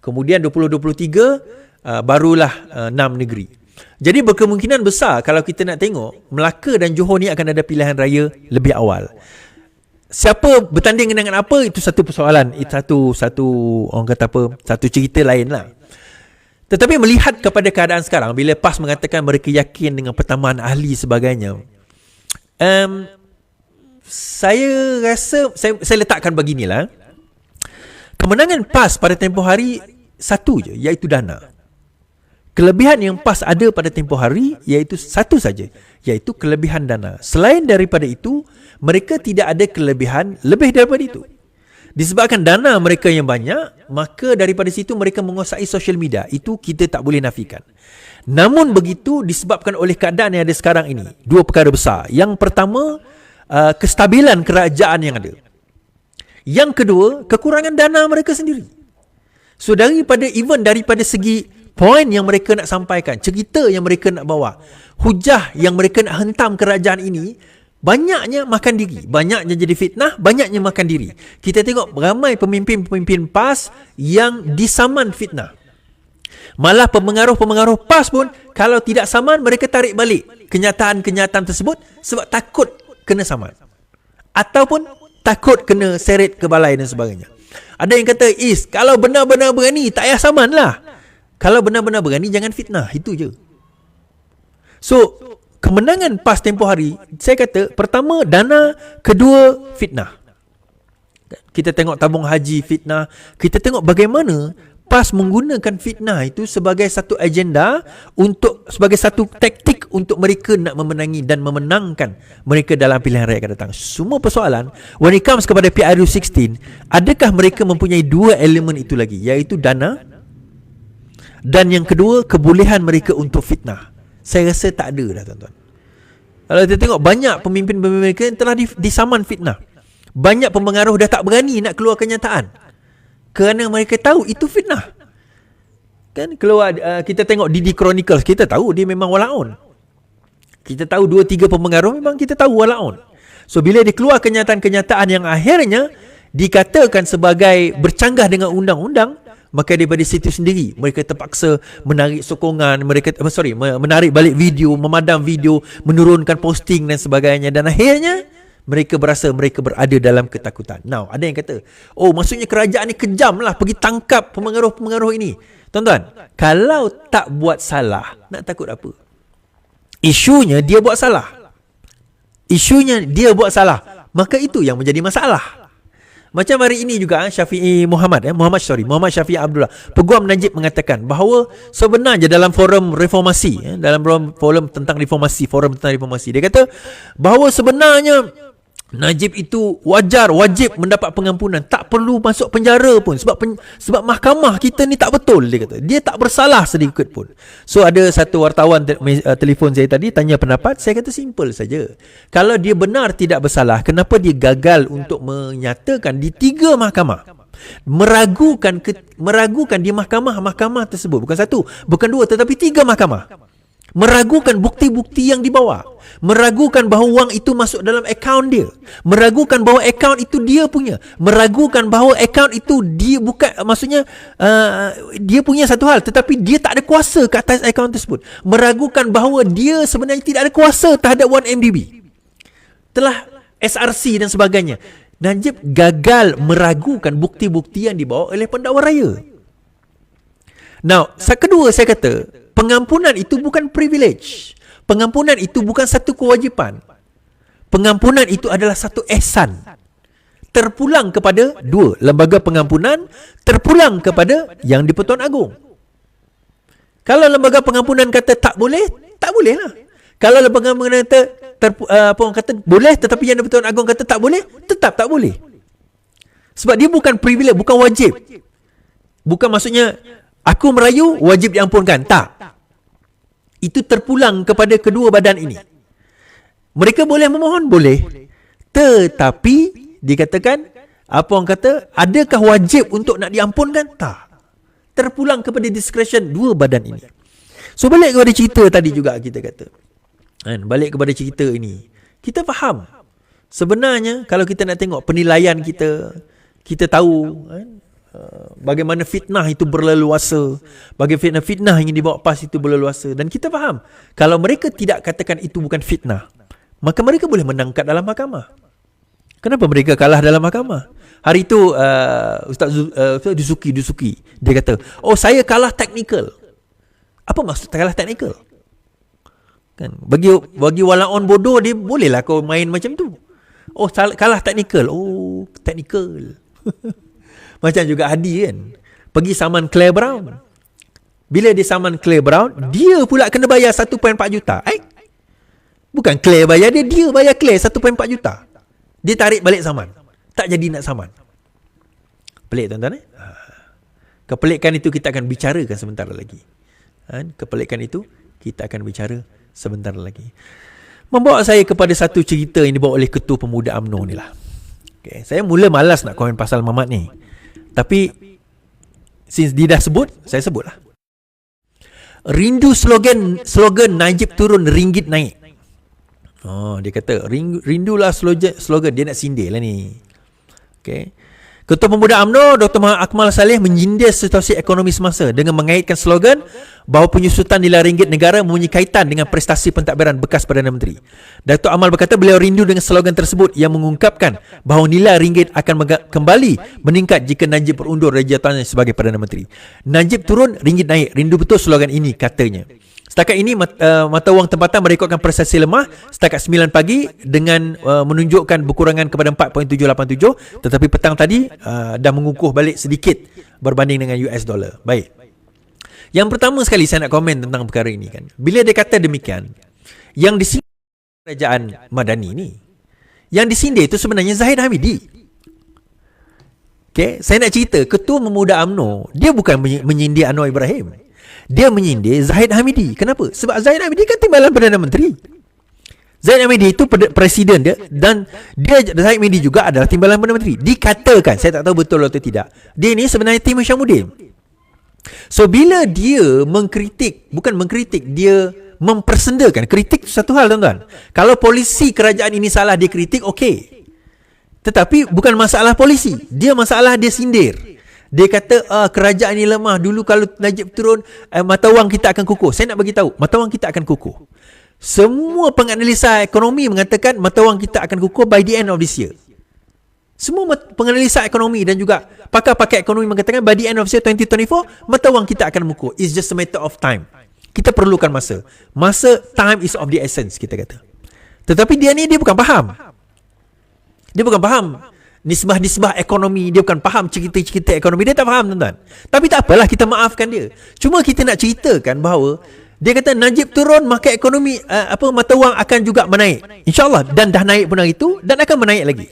Kemudian 2023 barulah 6 negeri. Jadi berkemungkinan besar kalau kita nak tengok Melaka dan Johor ni akan ada pilihan raya lebih awal. Siapa bertanding dengan apa, itu satu persoalan. Itu satu orang kata apa, satu cerita lain lah. Tetapi melihat kepada keadaan sekarang, bila PAS mengatakan mereka yakin dengan pertambahan ahli sebagainya, saya rasa saya letakkan beginilah. Kemenangan PAS pada tempoh hari satu je, iaitu dana. Kelebihan yang PAS ada pada tempoh hari iaitu satu saja, iaitu kelebihan dana. Selain daripada itu, mereka tidak ada kelebihan lebih daripada itu. Disebabkan dana mereka yang banyak, maka daripada situ mereka menguasai social media. Itu kita tak boleh nafikan. Namun begitu, disebabkan oleh keadaan yang ada sekarang ini, dua perkara besar. Yang pertama, kestabilan kerajaan yang ada. Yang kedua, kekurangan dana mereka sendiri. So daripada segi poin yang mereka nak sampaikan, cerita yang mereka nak bawa, hujah yang mereka nak hentam kerajaan ini, banyaknya makan diri, banyaknya jadi fitnah, banyaknya makan diri. Kita tengok ramai pemimpin-pemimpin PAS yang disaman fitnah. Malah pengaruh-pengaruh PAS pun kalau tidak saman, mereka tarik balik kenyataan-kenyataan tersebut sebab takut kena saman, ataupun takut kena seret ke balai dan sebagainya. Ada yang kata, kalau benar-benar berani, tak payah saman lah. Kalau benar-benar berani, jangan fitnah. Itu je. So, kemenangan PAS tempoh hari, saya kata, pertama dana, kedua fitnah. Kita tengok tabung haji fitnah. Kita tengok bagaimana PAS menggunakan fitnah itu sebagai satu agenda, sebagai satu taktik untuk mereka nak memenangi dan memenangkan mereka dalam pilihan raya akan datang. Semua persoalan, when it comes kepada PRU 16, adakah mereka mempunyai dua elemen itu lagi, iaitu dana, dan yang kedua, kebolehan mereka untuk fitnah. Saya rasa tak ada dah, tuan-tuan. Kalau kita tengok, banyak pemimpin-pemimpin mereka yang telah disaman fitnah. Banyak pempengaruh dah tak berani nak keluar kenyataan, kerana mereka tahu itu fitnah. Kan keluar, kita tengok Didi Chronicles, kita tahu dia memang walaun. Kita tahu 2-3 pempengaruh memang kita tahu walaun. So bila dia keluar kenyataan-kenyataan yang akhirnya dikatakan sebagai bercanggah dengan undang-undang, maka daripada situ sendiri mereka terpaksa menarik sokongan, menarik balik video, memadam video, menurunkan posting dan sebagainya, dan akhirnya mereka berasa mereka berada dalam ketakutan. Now, ada yang kata, maksudnya kerajaan ni kejam lah, pergi tangkap pengaruh-pengaruh ini. Tuan-tuan, kalau tak buat salah, nak takut apa? Isunya dia buat salah. Maka itu yang menjadi masalah. Macam hari ini juga Syafi'i Muhammad Muhammad Syafi'i Abdullah, Peguam Najib mengatakan bahawa sebenarnya dalam forum reformasi, dalam forum tentang reformasi, dia kata bahawa sebenarnya Najib itu wajib mendapat pengampunan, tak perlu masuk penjara pun, sebab mahkamah kita ni tak betul, dia kata. Dia tak bersalah sedikit pun. So ada satu wartawan telefon saya tadi tanya pendapat, saya kata simple saja. Kalau dia benar tidak bersalah, kenapa dia gagal untuk menyatakan di 3 mahkamah? Meragukan di mahkamah tersebut, bukan 1, bukan 2, tetapi 3 mahkamah. Meragukan bukti-bukti yang dibawa, meragukan bahawa wang itu masuk dalam akaun dia, meragukan bahawa akaun itu dia punya, meragukan bahawa akaun itu dia bukan, maksudnya dia punya satu hal tetapi dia tak ada kuasa ke atas akaun tersebut, meragukan bahawa dia sebenarnya tidak ada kuasa terhadap 1MDB, telah SRC dan sebagainya. Najib gagal meragukan bukti-bukti yang dibawa oleh pendakwa raya. Now, kedua saya kata, pengampunan itu bukan privilege. Pengampunan itu bukan satu kewajipan. Pengampunan itu adalah satu ihsan. Terpulang kepada 2 lembaga pengampunan, terpulang kepada Yang di-Pertuan Agong. Kalau lembaga pengampunan kata tak boleh, tak boleh lah. Kalau lembaga pengampunan kata boleh, tetapi Yang di-Pertuan Agong kata tak boleh, tetap tak boleh. Sebab dia bukan privilege, bukan wajib. Bukan maksudnya aku merayu wajib diampunkan, tak. Itu terpulang kepada kedua badan ini. Mereka boleh memohon, boleh. Tetapi dikatakan, apa orang kata, adakah wajib untuk nak diampunkan? Tak. Terpulang kepada discretion 2 badan ini. So balik kepada cerita tadi juga kita kata. Balik kepada cerita ini. Kita faham. Sebenarnya kalau kita nak tengok penilaian kita, kita tahu bagaimana fitnah itu berleluasa, bagaimana fitnah yang dibawa PAS itu berleluasa, dan kita faham kalau mereka tidak katakan itu bukan fitnah, maka mereka boleh menangkap dalam mahkamah. Kenapa mereka kalah dalam mahkamah? Hari itu Ustaz Dusuki dia kata, oh saya kalah teknikal. Apa maksud kalah teknikal? Kan bagi walaon bodoh, dia bolehlah kau main macam tu. Oh kalah teknikal. Oh teknikal. Macam juga Hadi kan, pergi saman Claire Brown. Bila dia saman Claire Brown, dia pula kena bayar 1.4 juta. Bukan Claire bayar dia, dia bayar Claire 1.4 juta. Dia tarik balik saman, tak jadi nak saman. Pelik tuan-tuan. Kepelikan itu kita akan bicarakan sebentar lagi. Kepelikan itu kita akan bicara sebentar lagi. Membawa saya kepada satu cerita yang dibawa oleh Ketua Pemuda UMNO ni lah. Okay, saya mula malas nak komen pasal Mamat ni, tapi since dia dah sebut, saya sebutlah. Rindu slogan Najib turun, ringgit naik. Oh, dia kata rindulah slogan dia, nak sindir lah ni. Okay. Ketua Pemuda UMNO Dr. Mahathir Akmal Saleh menyindir situasi ekonomi semasa dengan mengaitkan slogan bahawa penyusutan nilai ringgit negara mempunyai kaitan dengan prestasi pentadbiran bekas Perdana Menteri. Dr. Amal berkata beliau rindu dengan slogan tersebut yang mengungkapkan bahawa nilai ringgit akan kembali meningkat jika Najib berundur dari jabatannya sebagai Perdana Menteri. Najib turun, ringgit naik. Rindu betul slogan ini, katanya. Setakat ini mata wang tempatan merekodkan prestasi lemah setakat 9 pagi dengan menunjukkan berkurangan kepada 4.787, tetapi petang tadi dah mengukuh balik sedikit berbanding dengan US dollar. Baik. Yang pertama sekali saya nak komen tentang perkara ini kan. Bila dia kata demikian, yang disindir kerajaan Madani ni, yang disindir itu sebenarnya Zahid Hamidi. Okay, saya nak cerita, Ketua Pemuda UMNO dia bukan menyindir Anwar Ibrahim. Dia menyindir Zahid Hamidi. Kenapa? Sebab Zahid Hamidi kan timbalan Perdana Menteri. Zahid Hamidi itu presiden dia, dan Zahid Hamidi juga adalah timbalan Perdana Menteri. Dikatakan, saya tak tahu betul atau tidak, dia ni sebenarnya tim Hysyamuddin. So bila dia mengkritik, bukan mengkritik, dia mempersendakan. Kritik itu satu hal tuan-tuan. Kalau polisi kerajaan ini salah, dia kritik, okey. Tetapi bukan masalah polisi, dia masalah dia sindir. Dia kata kerajaan ini lemah. Dulu kalau Najib turun, mata wang kita akan kukuh. Saya nak bagi tahu, mata wang kita akan kukuh. Semua penganalisa ekonomi mengatakan mata wang kita akan kukuh by the end of this year. Semua penganalisa ekonomi dan juga pakar-pakar ekonomi mengatakan by the end of this year 2024, mata wang kita akan kukuh. It's just a matter of time. Kita perlukan masa. Time is of the essence, kita kata. Tetapi dia bukan faham. Dia bukan faham nisbah-nisbah ekonomi, dia bukan faham cerita-cerita ekonomi, dia tak faham tuan-tuan. Tapi tak apalah, kita maafkan dia. Cuma kita nak ceritakan bahawa dia kata Najib turun, maka ekonomi mata wang akan juga menaik, InsyaAllah. Dan dah naik pun hari itu, dan akan menaik lagi.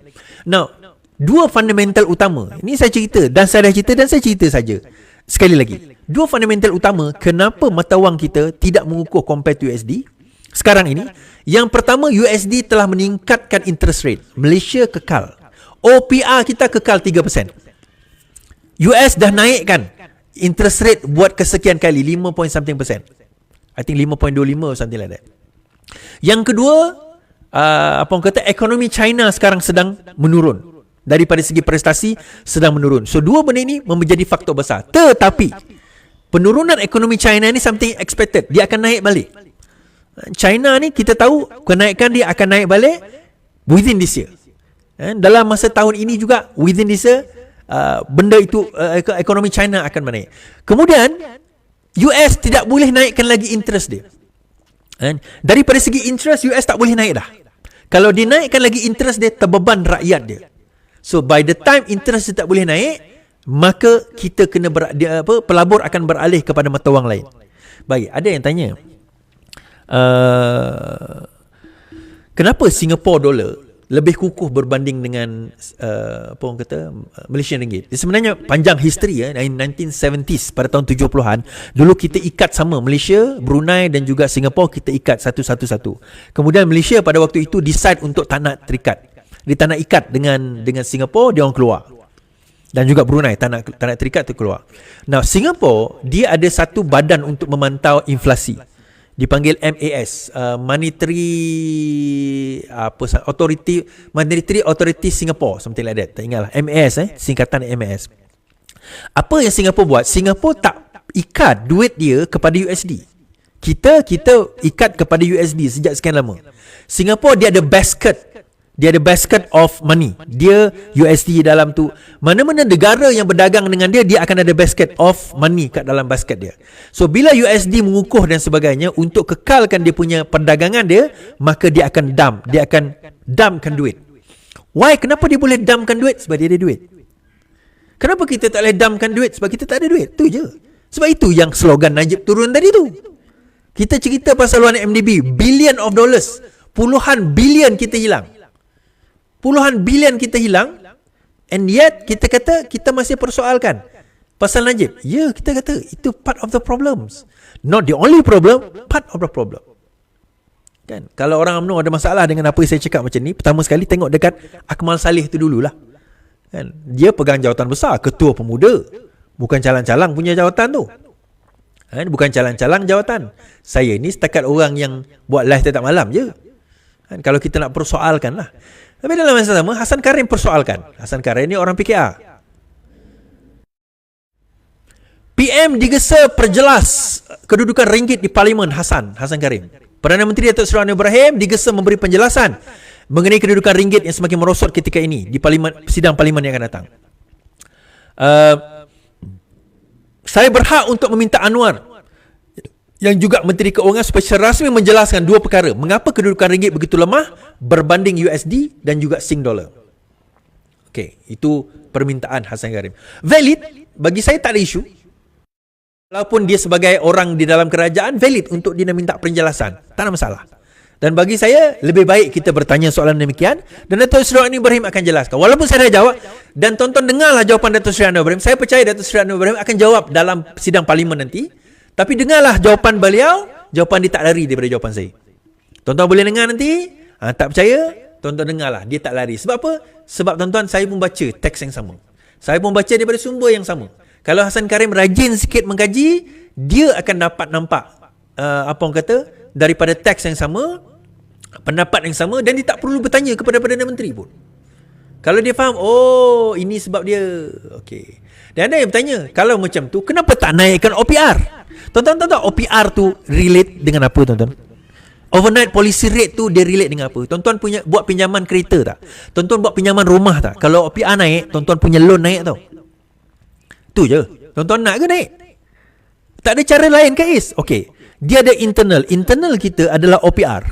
Now, dua fundamental utama, ini saya cerita, dan saya dah cerita, dan saya cerita saja. Sekali lagi, dua fundamental utama kenapa mata wang kita tidak mengukuh compare to USD sekarang ini. Yang pertama, USD telah meningkatkan interest rate, Malaysia kekal, OPR kita kekal 3%. US dah naikkan interest rate buat kesekian kali, 5 point something percent. I think 5.25 or something like that. Yang kedua, ekonomi China sekarang sedang menurun. Daripada segi prestasi sedang menurun. So dua benda ini menjadi faktor besar. Tetapi penurunan ekonomi China ni something expected. Dia akan naik balik. China ni kita tahu kenaikan dia akan naik balik within this year. Dalam masa tahun ini juga, within this year, benda itu, ekonomi China akan menaik. Kemudian US tidak boleh naikkan lagi interest dia. Daripada segi interest, US tak boleh naik dah. Kalau dia naikkan lagi interest dia, terbeban rakyat dia. So by the time interest dia tak boleh naik, maka kita kena pelabur akan beralih kepada mata wang lain. Baik, ada yang tanya, kenapa Singapore dollar lebih kukuh berbanding dengan Malaysian ringgit? Sebenarnya panjang history 1970s, pada tahun 70-an dulu kita ikat sama, Malaysia, Brunei dan juga Singapore kita ikat satu-satu. Kemudian Malaysia pada waktu itu decide untuk tak nak terikat. Dia tak nak ikat dengan Singapore, dia orang keluar. Dan juga Brunei tak nak terikat, tu keluar. Now Singapore, dia ada satu badan untuk memantau inflasi, dipanggil MAS, Monetary Authority Singapore, something like that. Tak ingatlah, MAS, singkatan MAS. Apa yang Singapore buat? Singapore tak ikat duit dia kepada USD. Kita ikat kepada USD sejak sekian lama. Singapore dia ada basket. Dia ada basket of money. Dia USD dalam tu. Mana-mana negara yang berdagang dengan dia, dia akan ada basket of money kat dalam basket dia. So bila USD mengukuh dan sebagainya, untuk kekalkan dia punya perdagangan dia, maka dia akan dump. Dia akan dumpkan duit. Why? Kenapa dia boleh dumpkan duit? Sebab dia ada duit. Kenapa kita tak boleh dumpkan duit? Sebab kita tak ada duit. Tu je. Sebab itu yang slogan Najib turun tadi tu. Kita cerita pasal luar MDB, billion of dollars, puluhan bilion kita hilang. Puluhan bilion kita hilang, and yet kita kata kita masih persoalkan pasal Najib. Ya, kita kata itu part of the problems. Not the only problem, part of the problem. Kan? Kalau orang UMNO ada masalah dengan apa yang saya cakap macam ni, pertama sekali tengok dekat Akmal Saleh tu dululah. Kan? Dia pegang jawatan besar, ketua pemuda. Bukan calang-calang punya jawatan tu. Kan? Bukan calang-calang jawatan. Saya ni setakat orang yang buat live setiap malam je. Kan? Kalau kita nak persoalkan lah. Tapi dalam masa sama, Hasan Karim persoalkan. Hasan Karim ni orang PKR. PM digesa perjelas kedudukan ringgit di Parlimen. Hasan Karim. Perdana Menteri Datuk Seri Anwar Ibrahim digesa memberi penjelasan mengenai kedudukan ringgit yang semakin merosot ketika ini di sidang Parlimen yang akan datang. Saya berhak untuk meminta Anwar yang juga Menteri Keuangan supaya secara rasmi menjelaskan dua perkara. Mengapa kedudukan ringgit begitu lemah berbanding USD dan juga Sing dollar. Okey, itu permintaan Hasan Karim. Valid, bagi saya tak ada isu. Walaupun dia sebagai orang di dalam kerajaan, valid untuk dia minta penjelasan. Tak ada masalah. Dan bagi saya, lebih baik kita bertanya soalan demikian, dan Datuk Seri Anwar Ibrahim akan jelaskan. Walaupun saya dah jawab, dan tonton dengarlah jawapan Datuk Seri Anwar Ibrahim. Saya percaya Datuk Seri Anwar Ibrahim akan jawab dalam sidang Parlimen nanti. Tapi dengarlah jawapan beliau, jawapan dia tak lari daripada jawapan saya. Tuan-tuan boleh dengar nanti, tak percaya, tuan-tuan dengarlah, dia tak lari. Sebab apa? Sebab tuan-tuan, saya pun baca teks yang sama. Saya pun baca daripada sumber yang sama. Kalau Hasan Karim rajin sikit mengkaji, dia akan dapat nampak daripada teks yang sama, pendapat yang sama, dan dia tak perlu bertanya kepada Perdana Menteri pun. Kalau dia faham, oh ini sebab dia. Okey. Dan ada yang bertanya, kalau macam tu, kenapa tak naikkan OPR? Tuan-tuan tahu tak OPR tu relate dengan apa, tuan-tuan? Overnight policy rate tu dia relate dengan apa? Tuan-tuan punya buat pinjaman kereta tak? Tuan-tuan buat pinjaman rumah tak? Kalau OPR naik, tuan-tuan punya loan naik tau. Tu je. Tuan-tuan nak ke naik? Tak ada cara lain ke Is? Okey. Dia ada internal. Internal kita adalah OPR.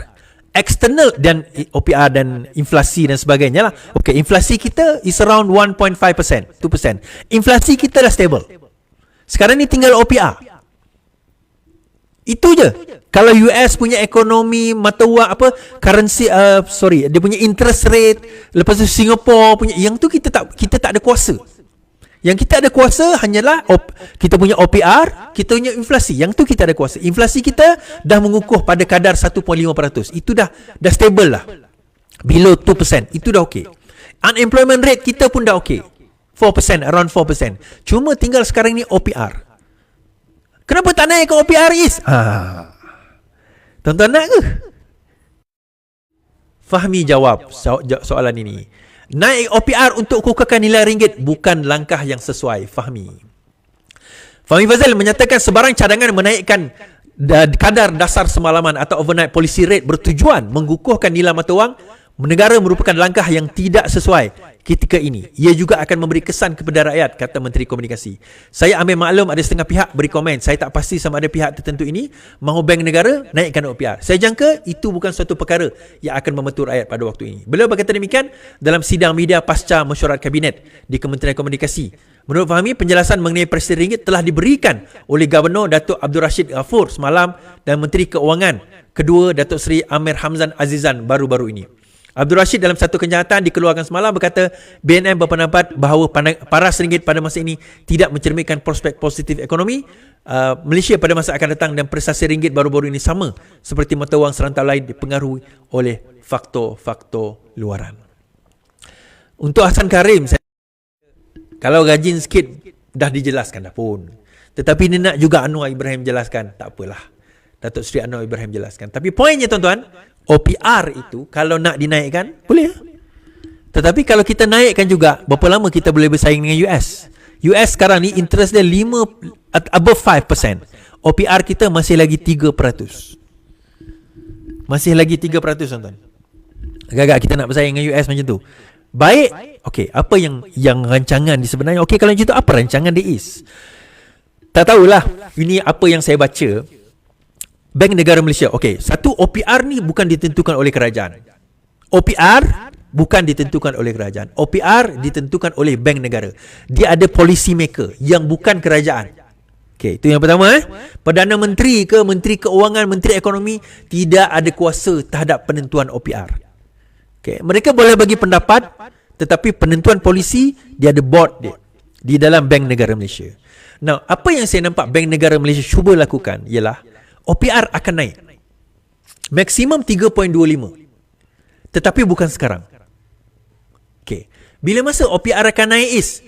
External dan OPR dan inflasi dan sebagainya lah. Okay, inflasi kita is around 1.5%, 2%. Inflasi kita dah stable. Sekarang ni tinggal OPR. Itu je. Kalau US punya ekonomi, mata wang apa, currency, dia punya interest rate, lepas tu Singapore punya, yang tu kita tak ada kuasa. Yang kita ada kuasa hanyalah kita punya OPR, kita punya inflasi. Yang tu kita ada kuasa. Inflasi kita dah mengukuh pada kadar 1.5%. Itu dah stable lah. Below 2%. Itu dah okey. Unemployment rate kita pun dah okey. 4%, around 4%. Cuma tinggal sekarang ni OPR. Kenapa tak naik ke OPR is? Tuan-tuan nak ke? Fahmi jawab soalan ini. Naik OPR untuk kukuhkan nilai ringgit bukan langkah yang sesuai. Fahmi Fazil menyatakan sebarang cadangan menaikkan kadar dasar semalaman atau overnight policy rate bertujuan mengukuhkan nilai mata wang negara merupakan langkah yang tidak sesuai ketika ini. Ia juga akan memberi kesan kepada rakyat, kata Menteri Komunikasi. Saya ambil maklum ada setengah pihak beri komen. Saya tak pasti sama ada pihak tertentu ini mahu bank negara naikkan OPR. Saya jangka itu bukan suatu perkara yang akan membantu rakyat pada waktu ini. Beliau berkata demikian dalam sidang media pasca mesyuarat kabinet di Kementerian Komunikasi. Menurut Fahmi, penjelasan mengenai Presiden ringgit telah diberikan oleh Gubernur Datuk Abdul Rashid Ghafur semalam dan Menteri Keuangan kedua Datuk Seri Amir Hamzan Azizan baru-baru ini. Abdul Rashid dalam satu kenyataan dikeluarkan semalam berkata BNM berpendapat bahawa paras ringgit pada masa ini tidak mencerminkan prospek positif ekonomi Malaysia pada masa akan datang dan prestasi ringgit baru-baru ini sama seperti mata wang serantau lain dipengaruhi oleh faktor-faktor luaran. Untuk Hasan Karim, kalau rajin sikit dah dijelaskan dah pun. Tetapi dia nak juga Anwar Ibrahim jelaskan, tak apalah. Datuk Seri Anwar Ibrahim jelaskan. Tapi poinnya tuan-tuan, OPR itu kalau nak dinaikkan boleh. Tetapi kalau kita naikkan juga, berapa lama kita boleh bersaing dengan US? US sekarang ni interest dia above 5%. OPR kita masih lagi 3%. Masih lagi 3% tuan-tuan. Agak-agak kita nak bersaing dengan US macam tu. Baik. Okey, apa yang rancangan di sebenarnya? Okey, kalau macam tu apa rancangan dia is? Tak tahulah. Ini apa yang saya baca. Bank Negara Malaysia. Okey, satu, OPR ni bukan ditentukan oleh kerajaan. OPR bukan ditentukan oleh kerajaan. OPR ditentukan oleh bank negara. Dia ada policy maker yang bukan kerajaan. Okey, itu yang pertama. Perdana Menteri ke Menteri Keuangan, Menteri Ekonomi tidak ada kuasa terhadap penentuan OPR. Okey, mereka boleh bagi pendapat, tetapi penentuan polisi dia ada board dia di dalam Bank Negara Malaysia. Now, apa yang saya nampak Bank Negara Malaysia cuba lakukan ialah OPR akan naik maksimum 3.25, tetapi bukan sekarang. Okay. Bila masa OPR akan naik is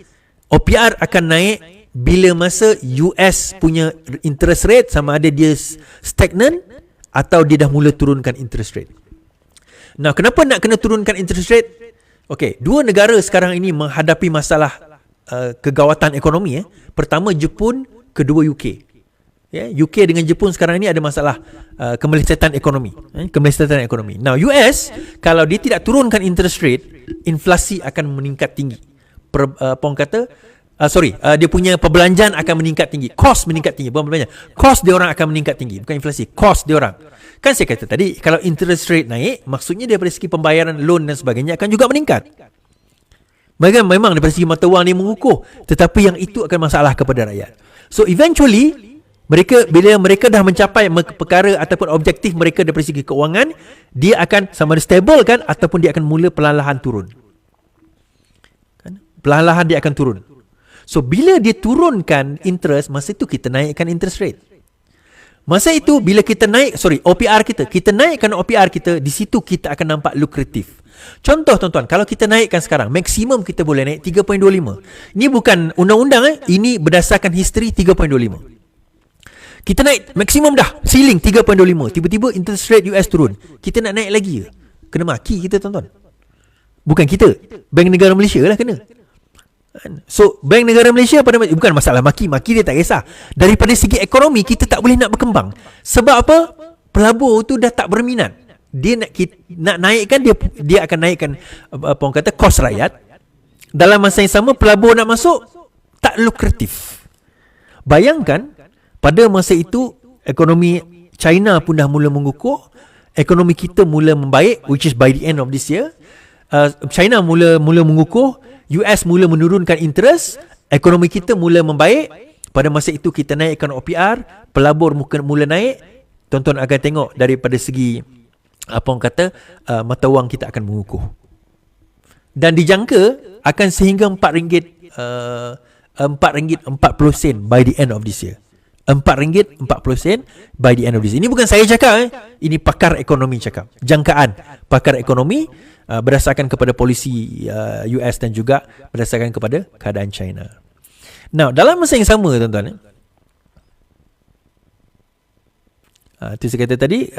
OPR akan naik bila masa US punya interest rate sama ada dia stagnan atau dia dah mula turunkan interest rate. Nah, kenapa nak kena turunkan interest rate? Okay, dua negara sekarang ini menghadapi masalah kegawatan ekonomi. Pertama Jepun, kedua UK. UK dengan Jepun sekarang ni ada masalah kemelesetan ekonomi. Kemelesetan ekonomi. Now US, kalau dia tidak turunkan interest rate, inflasi akan meningkat tinggi. Dia punya perbelanjaan akan meningkat tinggi. Kos meningkat tinggi. Bukan perbelanjaan. Kos dia orang akan meningkat tinggi. Bukan inflasi. Kos dia orang. Kan saya kata tadi, kalau interest rate naik, maksudnya daripada segi pembayaran loan dan sebagainya akan juga meningkat. Memang daripada segi mata wang ni mengukuh. Tetapi yang itu akan masalah kepada rakyat. So eventually, bila mereka dah mencapai perkara ataupun objektif mereka dari segi keuangan, dia akan sama ada stable kan, ataupun dia akan mula perlahan-lahan turun. Kan? Perlahan-lahan dia akan turun. So bila dia turunkan interest, masa itu kita naikkan interest rate. Masa itu bila kita OPR kita naikkan OPR kita, di situ kita akan nampak lukratif. Contoh tuan-tuan, kalau kita naikkan sekarang, maksimum kita boleh naik 3.25. Ini bukan undang-undang, ini berdasarkan history 3.25. Kita naik maksimum dah, ceiling 3.25. Tiba-tiba interest rate US turun. Kita nak naik lagi ke? Kena maki kita tuan-tuan. Bukan kita, Bank Negara Malaysia lah kena. So Bank Negara Malaysia bukan masalah maki dia tak kisah. Daripada segi ekonomi kita tak boleh nak berkembang. Sebab apa? Pelabur tu dah tak berminat. Dia nak naikkan, dia akan naikkan kos rakyat. Dalam masa yang sama pelabur nak masuk tak lukratif. Bayangkan pada masa itu ekonomi China pun dah mula mengukuh, ekonomi kita mula membaik, which is by the end of this year. China mula mengukuh, US mula menurunkan interest, ekonomi kita mula membaik. Pada masa itu kita naikkan OPR, pelabur mula naik. Tuan-tuan akan tengok daripada segi apa orang kata, mata wang kita akan mengukuh. Dan dijangka akan sehingga RM4 40 by the end of this year. RM4.40 by the end of this year. Ini bukan saya cakap, ini pakar ekonomi cakap. Jangkaan pakar ekonomi berdasarkan kepada polisi US dan juga berdasarkan kepada keadaan China. Now, dalam masa yang sama tuan-tuan, itu saya kata tadi,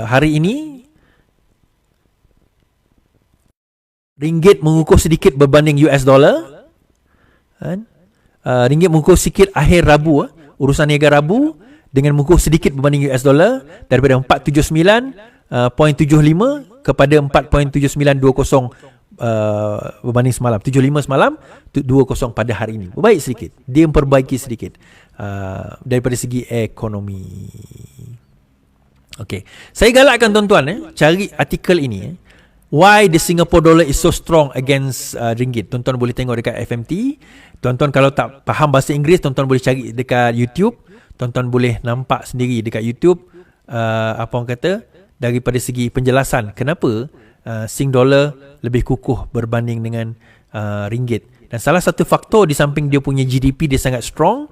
hari ini ringgit mengukuh sedikit berbanding US dollar. Ringgit mengukuh sikit akhir Rabu, urusan niaga Rabu, dengan mengukuh sedikit berbanding US dollar daripada 479.75 kepada 4.7920 berbanding semalam. 75 semalam, 20 pada hari ini. Berbaik sedikit. Dia memperbaiki sedikit daripada segi ekonomi. Okey. Saya galakkan tuan-tuan cari artikel ini. Why the Singapore dollar is so strong against ringgit. Tuan-tuan boleh tengok dekat FMT. Tuan-tuan kalau tak faham bahasa Inggeris, tuan-tuan boleh cari dekat YouTube. Tuan-tuan boleh nampak sendiri dekat YouTube apa orang kata, daripada segi penjelasan kenapa Sing dollar lebih kukuh berbanding dengan ringgit. Dan salah satu faktor di samping dia punya GDP dia sangat strong,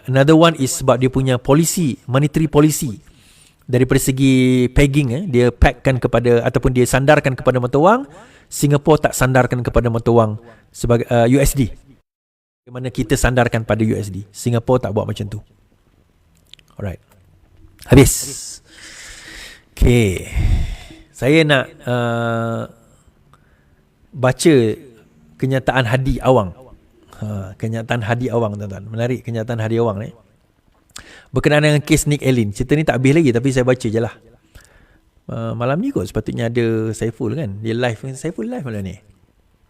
another one is sebab dia punya policy, monetary policy. Daripada segi pegging, dia pegkan kepada ataupun dia sandarkan kepada mata wang. Singapore tak sandarkan kepada mata wang sebagai USD. Bagaimana kita sandarkan pada USD. Singapore tak buat macam tu. Alright. Habis. Okay. Saya nak baca kenyataan Hadi Awang. Kenyataan Hadi Awang, tuan-tuan. Menarik kenyataan Hadi Awang ni. Berkenaan dengan kes Nick Allen. Cerita ni tak habis lagi, tapi saya baca je lah. Malam ni kot sepatutnya ada Saiful kan. Dia live. Saiful live malam ni.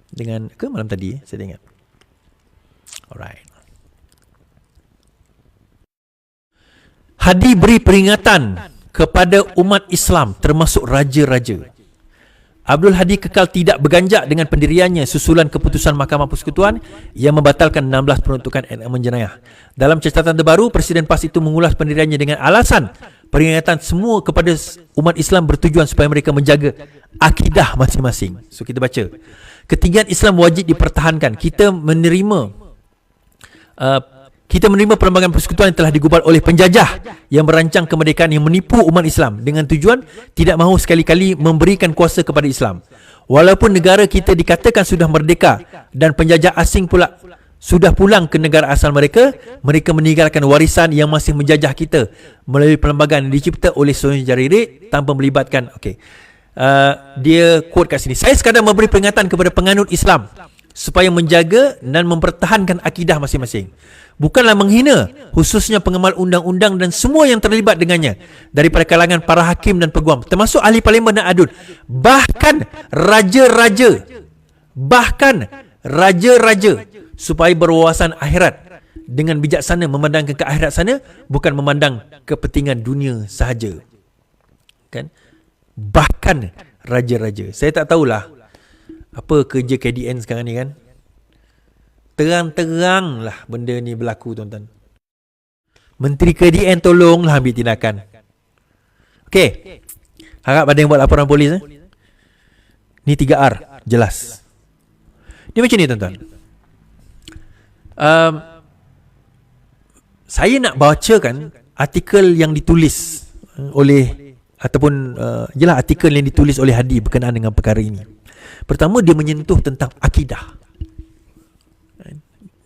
Dengan, ke malam tadi saya ingat. Alright. Hadi beri peringatan kepada umat Islam termasuk raja-raja. Abdul Hadi kekal tidak berganjak dengan pendiriannya susulan keputusan Mahkamah Persekutuan yang membatalkan 16 peruntukan enakmen jenayah. Dalam catatan terbaru, Presiden PAS itu mengulas pendiriannya dengan alasan peringatan semua kepada umat Islam bertujuan supaya mereka menjaga akidah masing-masing. So kita baca. Ketinggian Islam wajib dipertahankan. Kita menerima perlembagaan persekutuan yang telah digubal oleh penjajah yang merancang kemerdekaan yang menipu umat Islam dengan tujuan tidak mahu sekali-kali memberikan kuasa kepada Islam. Walaupun negara kita dikatakan sudah merdeka dan penjajah asing pula sudah pulang ke negara asal mereka, mereka meninggalkan warisan yang masih menjajah kita melalui perlembagaan yang dicipta oleh Sultan Jaririk tanpa melibatkan. Dia quote kat sini. Saya sekadar memberi peringatan kepada penganut Islam supaya menjaga dan mempertahankan akidah masing-masing. Bukanlah menghina, khususnya pengamal undang-undang dan semua yang terlibat dengannya, daripada kalangan para hakim dan peguam, termasuk ahli parlimen dan adun, bahkan raja-raja, supaya berwawasan akhirat dengan bijaksana memandangkan ke akhirat sana, bukan memandang kepentingan dunia sahaja. Kan? Bahkan raja-raja. Saya tak tahulah apa kerja KDN sekarang ni kan. Terang-terang lah benda ni berlaku, tuan-tuan. Menteri KDN tolonglah ambil tindakan. Okey. Harap ada yang buat laporan polis. Ni 3R. Jelas. Dia macam ni, tuan-tuan. Saya nak bacakan artikel yang ditulis oleh ataupun artikel yang ditulis oleh Hadi berkenaan dengan perkara ini. Pertama, dia menyentuh tentang akidah.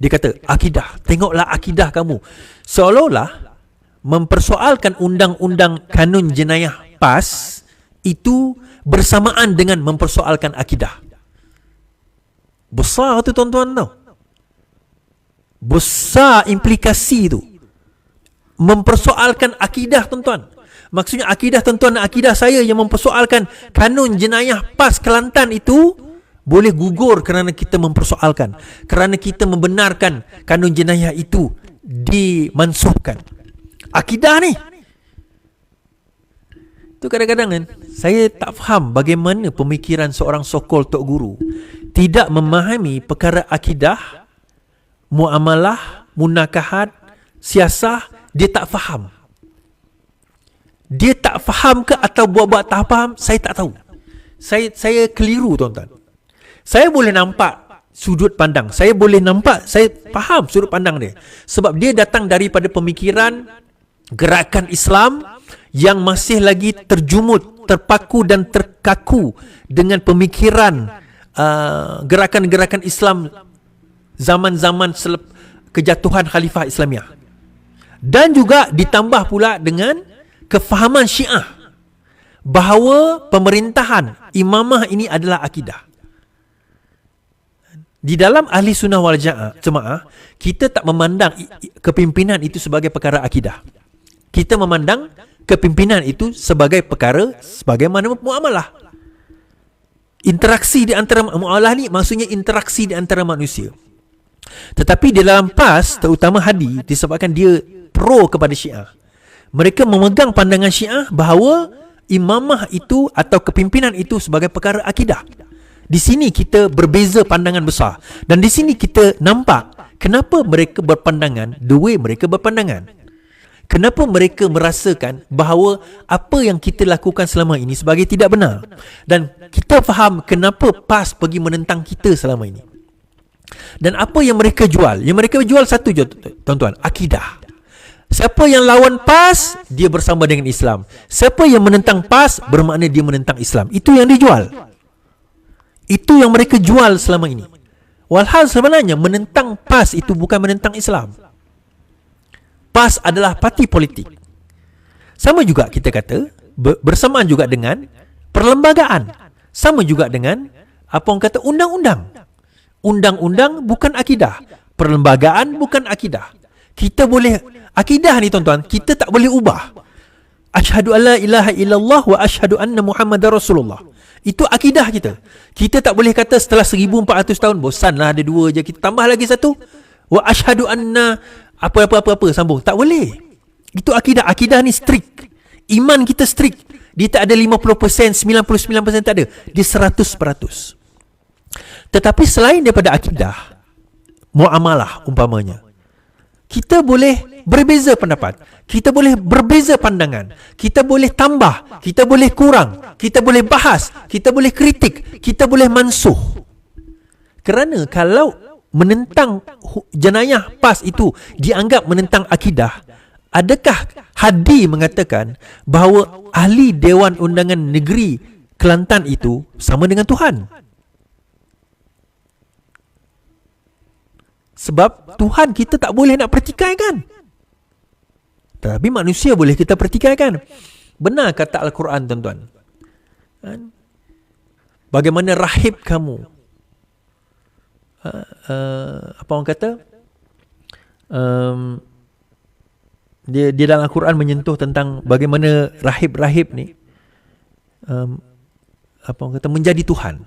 Dia kata, akidah, tengoklah akidah kamu. Seolah-olah mempersoalkan undang-undang kanun jenayah PAS itu bersamaan dengan mempersoalkan akidah. Besar tu, tuan-tuan, tau. Besar implikasi tu. Mempersoalkan akidah, tuan-tuan. Maksudnya akidah tuan-tuan dan akidah saya yang mempersoalkan kanun jenayah PAS Kelantan itu boleh gugur kerana kita mempersoalkan, kerana kita membenarkan kanun jenayah itu dimansuhkan. Akidah ni. Tu kadang-kadang kan Saya tak faham bagaimana pemikiran seorang sokol Tok Guru tidak memahami perkara akidah, muamalah, munakahat, siasah. Dia tak faham. Dia tak faham ke atau buat-buat tak faham, saya tak tahu. Saya keliru, tuan-tuan. Saya boleh nampak sudut pandang, saya boleh nampak, saya faham sudut pandang dia, sebab dia datang daripada pemikiran gerakan Islam yang masih lagi terjumut, terpaku dan terkaku dengan pemikiran gerakan-gerakan Islam zaman-zaman kejatuhan Khalifah Islamiyah, dan juga ditambah pula dengan kefahaman Syiah bahawa pemerintahan imamah ini adalah akidah. Di dalam ahli sunnah wal jamaah, kita tak memandang kepimpinan itu sebagai perkara akidah. Kita memandang kepimpinan itu sebagai perkara sebagaimana muamalah. Interaksi di antara muamalah ni maksudnya interaksi di antara manusia. Tetapi di dalam PAS, terutama Hadi, disebabkan dia pro kepada Syiah, mereka memegang pandangan Syiah bahawa imamah itu atau kepimpinan itu sebagai perkara akidah. Di sini kita berbeza pandangan besar, dan di sini kita nampak kenapa mereka berpandangan the way mereka berpandangan. Kenapa mereka merasakan bahawa apa yang kita lakukan selama ini sebagai tidak benar, dan kita faham kenapa PAS pergi menentang kita selama ini. Dan apa yang mereka jual? Yang mereka jual satu je, tuan-tuan, akidah. Siapa yang lawan PAS, dia bersama dengan Islam. Siapa yang menentang PAS, bermakna dia menentang Islam. Itu yang dijual. Itu yang mereka jual selama ini. Walhal sebenarnya menentang PAS itu bukan menentang Islam. PAS adalah parti politik. Sama juga kita kata, bersamaan juga dengan perlembagaan. Sama juga dengan apa orang kata undang-undang. Undang-undang bukan akidah. Perlembagaan bukan akidah. Kita boleh, akidah ni tuan-tuan, kita tak boleh ubah. Asyhadu alla ilaha illallah wa asyhadu anna Muhammadar Rasulullah. Itu akidah kita. Kita tak boleh kata setelah 1400 tahun, bosanlah ada dua je, kita tambah lagi satu. Wa asyhadu anna apa-apa sambung. Tak boleh. Itu akidah. Akidah ni strict. Iman kita strict. Dia tak ada 50%, 99% tak ada. Dia 100%. Tetapi selain daripada akidah, muamalah umpamanya, kita boleh berbeza pendapat, kita boleh berbeza pandangan, kita boleh tambah, kita boleh kurang, kita boleh bahas, kita boleh kritik, kita boleh mansuh. Kerana kalau menentang jenayah PAS itu dianggap menentang akidah, adakah Hadi mengatakan bahawa ahli Dewan Undangan Negeri Kelantan itu sama dengan Tuhan? Sebab Tuhan kita tak boleh nak pertikaikan, tapi manusia boleh kita pertikaikan. Benar kata Al-Quran, tuan-tuan. Bagaimana rahib kamu, apa orang kata, dia dalam Al-Quran menyentuh tentang bagaimana rahib-rahib ni apa orang kata, menjadi Tuhan.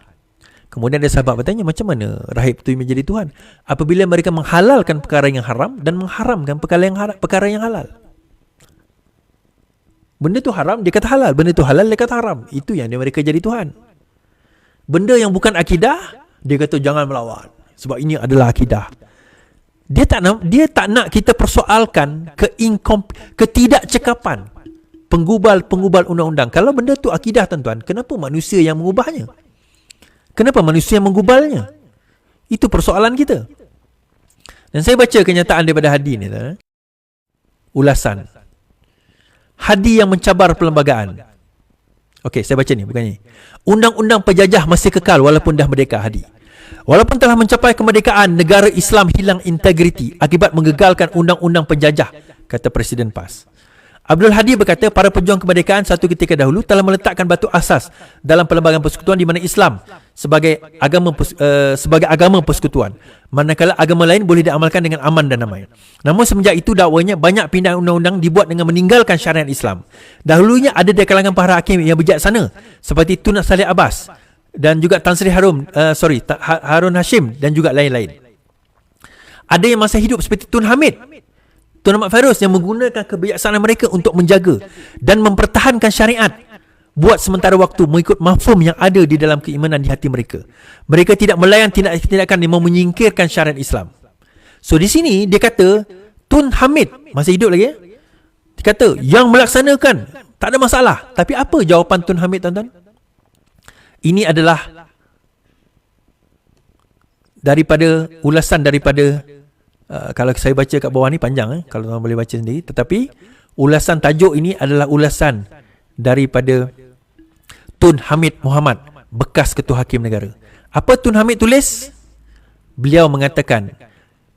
Kemudian ada sahabat bertanya, macam mana rahib itu menjadi Tuhan? Apabila mereka menghalalkan perkara yang haram dan mengharamkan perkara yang halal. Benda tu haram, dia kata halal. Benda tu halal, dia kata haram. Itu yang mereka jadi Tuhan. Benda yang bukan akidah, dia kata jangan melawan, sebab ini adalah akidah. Dia tak nak kita persoalkan ketidakcekapan penggubal undang-undang. Kalau benda tu akidah, tuan-tuan, kenapa manusia yang mengubahnya? Kenapa manusia menggubalnya? Itu persoalan kita. Dan saya baca kenyataan daripada Hadi ni, ulasan Hadi yang mencabar perlembagaan. Okey, saya baca ni, bukan ni. Undang-undang penjajah masih kekal walaupun dah merdeka. Hadi: walaupun telah mencapai kemerdekaan, negara Islam hilang integriti akibat menggagalkan undang-undang penjajah, kata Presiden PAS. Abdul Hadi berkata, para pejuang kemerdekaan satu ketika dahulu telah meletakkan batu asas dalam perlembagaan persekutuan di mana Islam sebagai agama persekutuan, manakala agama lain boleh diamalkan dengan aman dan damai. Namun semenjak itu dakwanya banyak pindahan undang-undang dibuat dengan meninggalkan syariat Islam. Dahulunya ada di kalangan para hakim yang bijaksana seperti Tun Saleh Abbas dan juga Tan Sri Harun Hashim dan juga lain-lain. Ada yang masih hidup seperti Tun Hamid, Tun Ahmad Fairuz, yang menggunakan kebijaksanaan mereka untuk menjaga dan mempertahankan syariat buat sementara waktu mengikut mafhum yang ada di dalam keimanan di hati mereka. Mereka tidak melayan tindakan yang menyingkirkan syariat Islam. So di sini dia kata Tun Hamid masih hidup lagi. Dia kata yang melaksanakan tak ada masalah. Tapi apa jawapan Tun Hamid, tuan-tuan? Ini adalah daripada ulasan daripada kalau saya baca kat bawah ni panjang kalau tuan boleh baca sendiri, tetapi ulasan tajuk ini adalah ulasan daripada Tun Hamid Muhammad, bekas Ketua Hakim Negara. Apa Tun Hamid tulis? Beliau mengatakan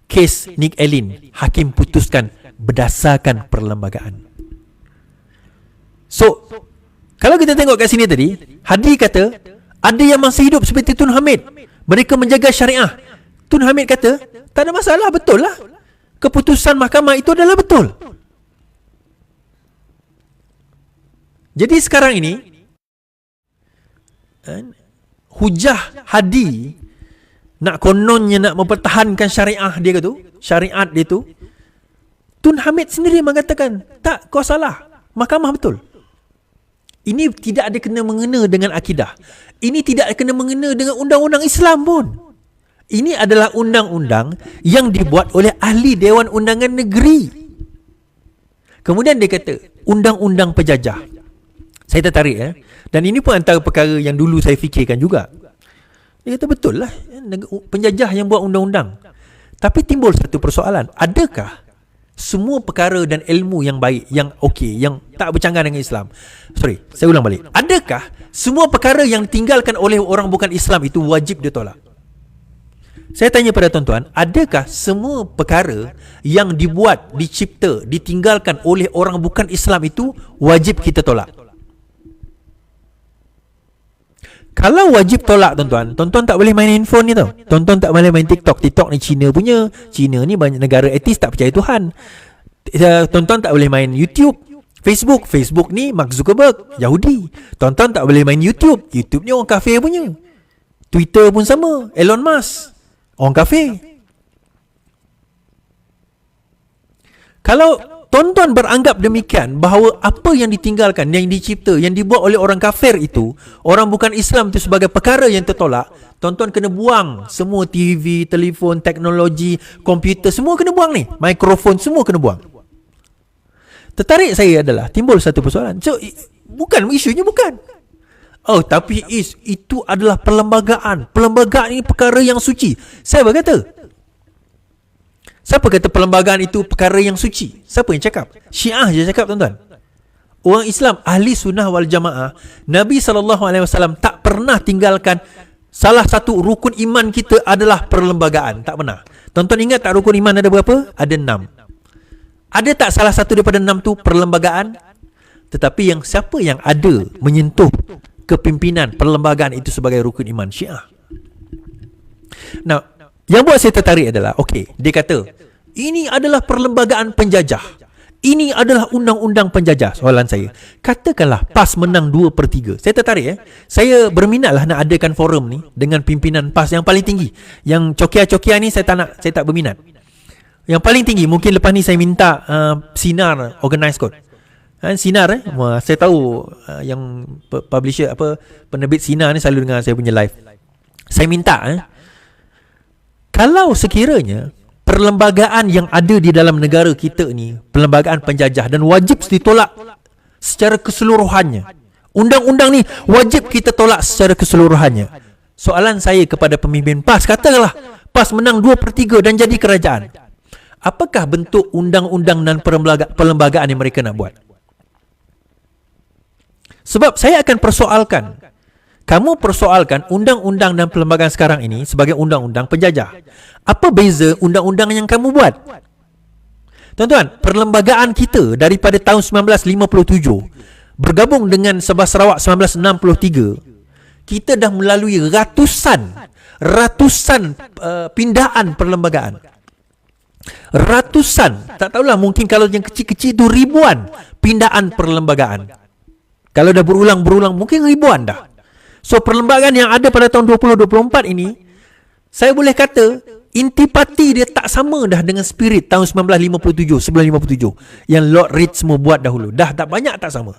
kes Nick Allen hakim putuskan berdasarkan perlembagaan. So kalau kita tengok kat sini tadi, Hadi kata ada yang masih hidup seperti Tun Hamid, mereka menjaga syariah. Tun Hamid kata tak ada masalah, betul lah, keputusan mahkamah itu adalah betul. Jadi sekarang ini hujah Hadi nak kononnya nak mempertahankan syariah dia tu, syariat dia tu, Tun Hamid sendiri mengatakan tak, kau salah, mahkamah betul. Ini tidak ada kena mengena dengan akidah. Ini tidak kena mengena dengan undang-undang Islam pun. Ini adalah undang-undang yang dibuat oleh ahli Dewan Undangan Negeri. Kemudian dia kata undang-undang penjajah. Saya tertarik dan ini pun antara perkara yang dulu saya fikirkan juga. Dia kata betul lah, penjajah yang buat undang-undang. Tapi timbul satu persoalan, adakah semua perkara dan ilmu yang baik, yang okey, yang tak bercanggah dengan Islam, saya ulang balik, adakah semua perkara yang ditinggalkan oleh orang bukan Islam itu wajib ditolak? Saya tanya pada tuan-tuan, adakah semua perkara yang dibuat, dicipta, ditinggalkan oleh orang bukan Islam itu wajib kita tolak? Kalau wajib tolak, tuan-tuan tak boleh main handphone ni tau. Tuan-tuan tak boleh main TikTok. TikTok ni Cina punya. Cina ni banyak negara etis tak percaya Tuhan. Tuan-tuan tak boleh main YouTube. Facebook ni Mark Zuckerberg, Yahudi. Tuan-tuan tak boleh main YouTube. YouTube ni orang kafir punya. Twitter pun sama, Elon Musk, orang kafir. Kalau tuan-tuan beranggap demikian, bahawa apa yang ditinggalkan, yang dicipta, yang dibuat oleh orang kafir itu, orang bukan Islam itu sebagai perkara yang tertolak, tuan-tuan kena buang semua TV, telefon, teknologi, komputer, semua kena buang ni. Mikrofon semua kena buang. Tertarik saya adalah timbul satu persoalan. So bukan, isunya bukan. Oh, tapi itu adalah perlembagaan. Perlembagaan ini perkara yang suci. Saya berkata, siapa kata perlembagaan itu perkara yang suci? Siapa yang cakap? Syiah je cakap, tuan-tuan. Orang Islam, ahli sunnah wal jamaah, Nabi SAW tak pernah tinggalkan salah satu rukun iman kita adalah perlembagaan. Tak pernah. Tuan-tuan ingat tak rukun iman ada berapa? Ada 6. Ada tak salah satu daripada 6 tu perlembagaan? Tetapi yang siapa yang ada menyentuh kepimpinan perlembagaan itu sebagai rukun iman? Syiah. Now, yang buat saya tertarik adalah, okey, dia kata ini adalah perlembagaan penjajah, ini adalah undang-undang penjajah. Soalan saya, katakanlah PAS menang 2/3. Saya tertarik saya berminatlah nak adakan forum ni dengan pimpinan PAS yang paling tinggi. Yang cokia-cokia ni saya tak berminat. Yang paling tinggi, mungkin lepas ni saya minta Sinar organize kot. Sinar saya tahu yang publisher, penerbit Sinar ni selalu dengar saya punya live. Saya minta kalau sekiranya perlembagaan yang ada di dalam negara kita ni perlembagaan penjajah dan wajib ditolak secara keseluruhannya, undang-undang ni wajib kita tolak secara keseluruhannya. Soalan saya kepada pemimpin PAS, katakanlah PAS menang 2/3 dan jadi kerajaan, apakah bentuk undang-undang dan perlembagaan yang mereka nak buat? Sebab saya akan persoalkan, kamu persoalkan undang-undang dan perlembagaan sekarang ini sebagai undang-undang penjajah. Apa beza undang-undang yang kamu buat? Tuan-tuan, perlembagaan kita daripada tahun 1957 bergabung dengan Sabah Sarawak 1963, kita dah melalui ratusan pindaan perlembagaan. Ratusan, tak tahulah, mungkin kalau yang kecil-kecil itu ribuan pindaan perlembagaan. Kalau dah berulang-berulang mungkin ribuan dah. So perlembagaan yang ada pada tahun 2024 ini, saya boleh kata intipati dia tak sama dah dengan spirit tahun 1957 yang Lord Reed semua buat dahulu. Dah tak banyak tak sama.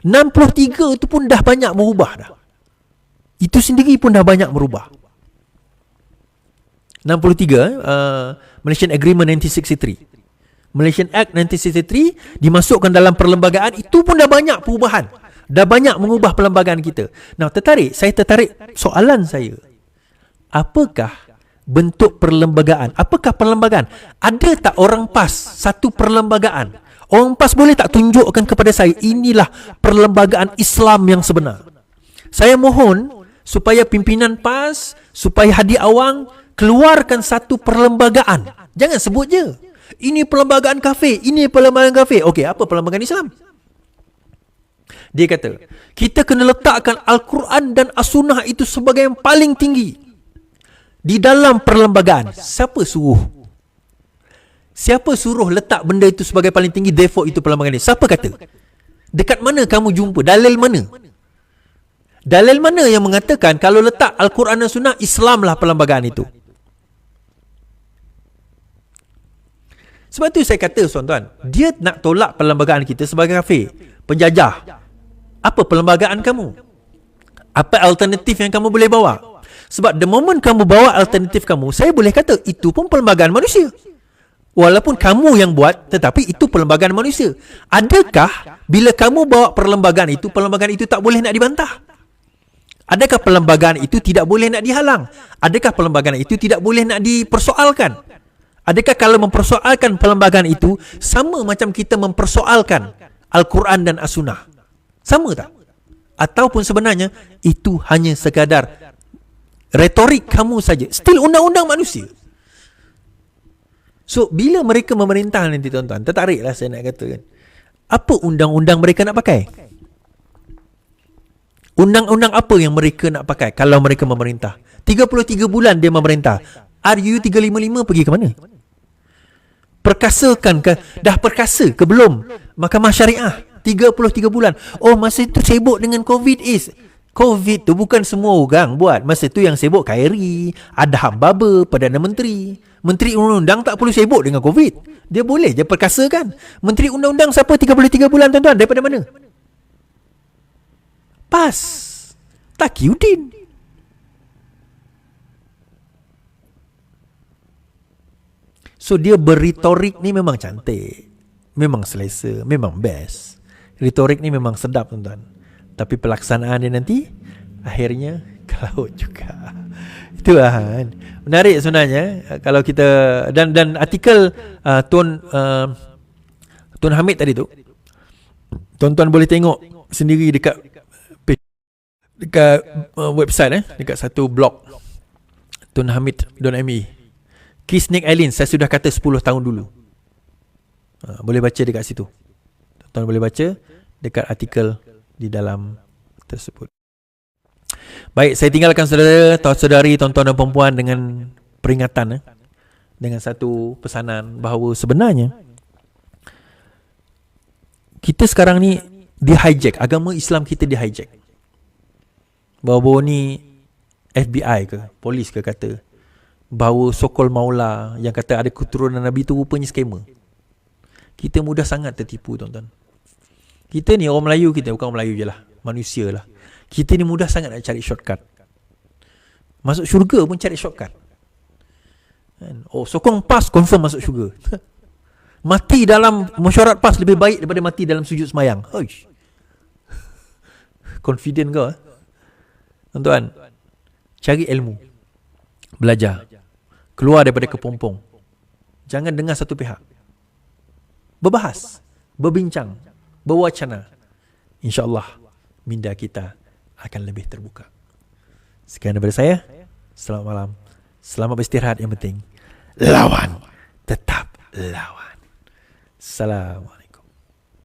63 tu pun dah banyak merubah dah. Itu sendiri pun dah banyak merubah. 63 Malaysian Agreement 1963, Malaysian Act 1963 dimasukkan dalam perlembagaan, itu pun dah banyak perubahan. Dah banyak mengubah perlembagaan kita. Nah, saya tertarik soalan saya. Apakah bentuk perlembagaan? Apakah perlembagaan? Ada tak orang PAS satu perlembagaan? Orang PAS boleh tak tunjukkan kepada saya, inilah perlembagaan Islam yang sebenar? Saya mohon supaya pimpinan PAS, supaya Hadi Awang keluarkan satu perlembagaan. Jangan sebut je, ini perlembagaan kafe, ini perlembagaan kafe. Okey, apa perlembagaan Islam? Dia kata, kita kena letakkan Al-Quran dan As-Sunnah itu sebagai yang paling tinggi di dalam perlembagaan. Siapa suruh? Siapa suruh letak benda itu sebagai paling tinggi, therefore itu perlembagaan dia? Siapa kata? Dekat mana kamu jumpa? Dalil mana? Dalil mana yang mengatakan kalau letak Al-Quran dan Sunnah, Islamlah perlembagaan itu? Sebab tu saya kata, tuan-tuan, dia nak tolak perlembagaan kita sebagai kafir, penjajah. Apa perlembagaan kamu? Apa alternatif yang kamu boleh bawa? Sebab the moment kamu bawa alternatif kamu, saya boleh kata itu pun perlembagaan manusia. Walaupun kamu yang buat, tetapi itu perlembagaan manusia. Adakah bila kamu bawa perlembagaan itu tak boleh nak dibantah? Adakah perlembagaan itu tidak boleh nak dihalang? Adakah perlembagaan itu tidak boleh nak dipersoalkan? Adakah kalau mempersoalkan perlembagaan itu sama macam kita mempersoalkan Al-Quran dan As-Sunnah? Sama tak? Ataupun sebenarnya itu hanya sekadar retorik kamu saja? Still undang-undang manusia. So, bila mereka memerintah nanti, tuan-tuan, tertariklah saya nak kata kan, apa undang-undang mereka nak pakai? Undang-undang apa yang mereka nak pakai kalau mereka memerintah? 33 bulan dia memerintah. RU 355 pergi ke mana? Perkasakan ke? Dah perkasa ke belum? Mahkamah Syariah 33 bulan. Oh, masa itu sibuk dengan COVID. COVID tu bukan semua orang buat. Masa tu yang sibuk Khairi, Adham Baba, Perdana Menteri. Menteri Undang-Undang tak perlu sibuk dengan COVID. Dia boleh je perkasakan. Menteri Undang-Undang siapa 33 bulan, tuan-tuan? Daripada mana? PAS, Taqiyuddin. So dia berretorik ni memang cantik, memang selesa, memang best. Retorik ni memang sedap, tuan-tuan. Tapi pelaksanaan dia nanti akhirnya ke laut juga. Itulah kan. Menarik sebenarnya kalau kita dan artikel Tuan Hamid tadi tu, tuan-tuan boleh tengok sendiri dekat website dekat satu blog tunhamid.me. Key Snake Island saya sudah kata 10 tahun dulu. Boleh baca dekat situ. Tuan boleh baca dekat artikel di dalam tersebut. Baik, saya tinggalkan saudara-saudari, tuan-tuan dan perempuan dengan peringatan dengan satu pesanan bahawa sebenarnya kita sekarang ni di-hijack, agama Islam kita di-hijack. Bahawa ni FBI ke, polis ke kata bahawa sokol maula yang kata ada keturunan Nabi tu rupanya scammer. Kita mudah sangat tertipu, tuan-tuan. Kita ni orang Melayu, kita bukan orang Melayu je lah, manusia lah. Kita ni mudah sangat nak cari shortcut. Masuk syurga pun cari shortcut. Oh, sokong PAS confirm masuk syurga. Mati dalam mesyuarat PAS lebih baik daripada mati dalam sujud semayang. Hoish. Confident kau? Tuan-tuan, cari ilmu. Belajar. Keluar daripada kepompong. Jangan dengar satu pihak. Berbahas, berbincang, berwacana. InsyaAllah minda kita akan lebih terbuka. Sekian daripada saya. Selamat malam. Selamat beristirahat, yang penting lawan. Tetap lawan. Assalamualaikum.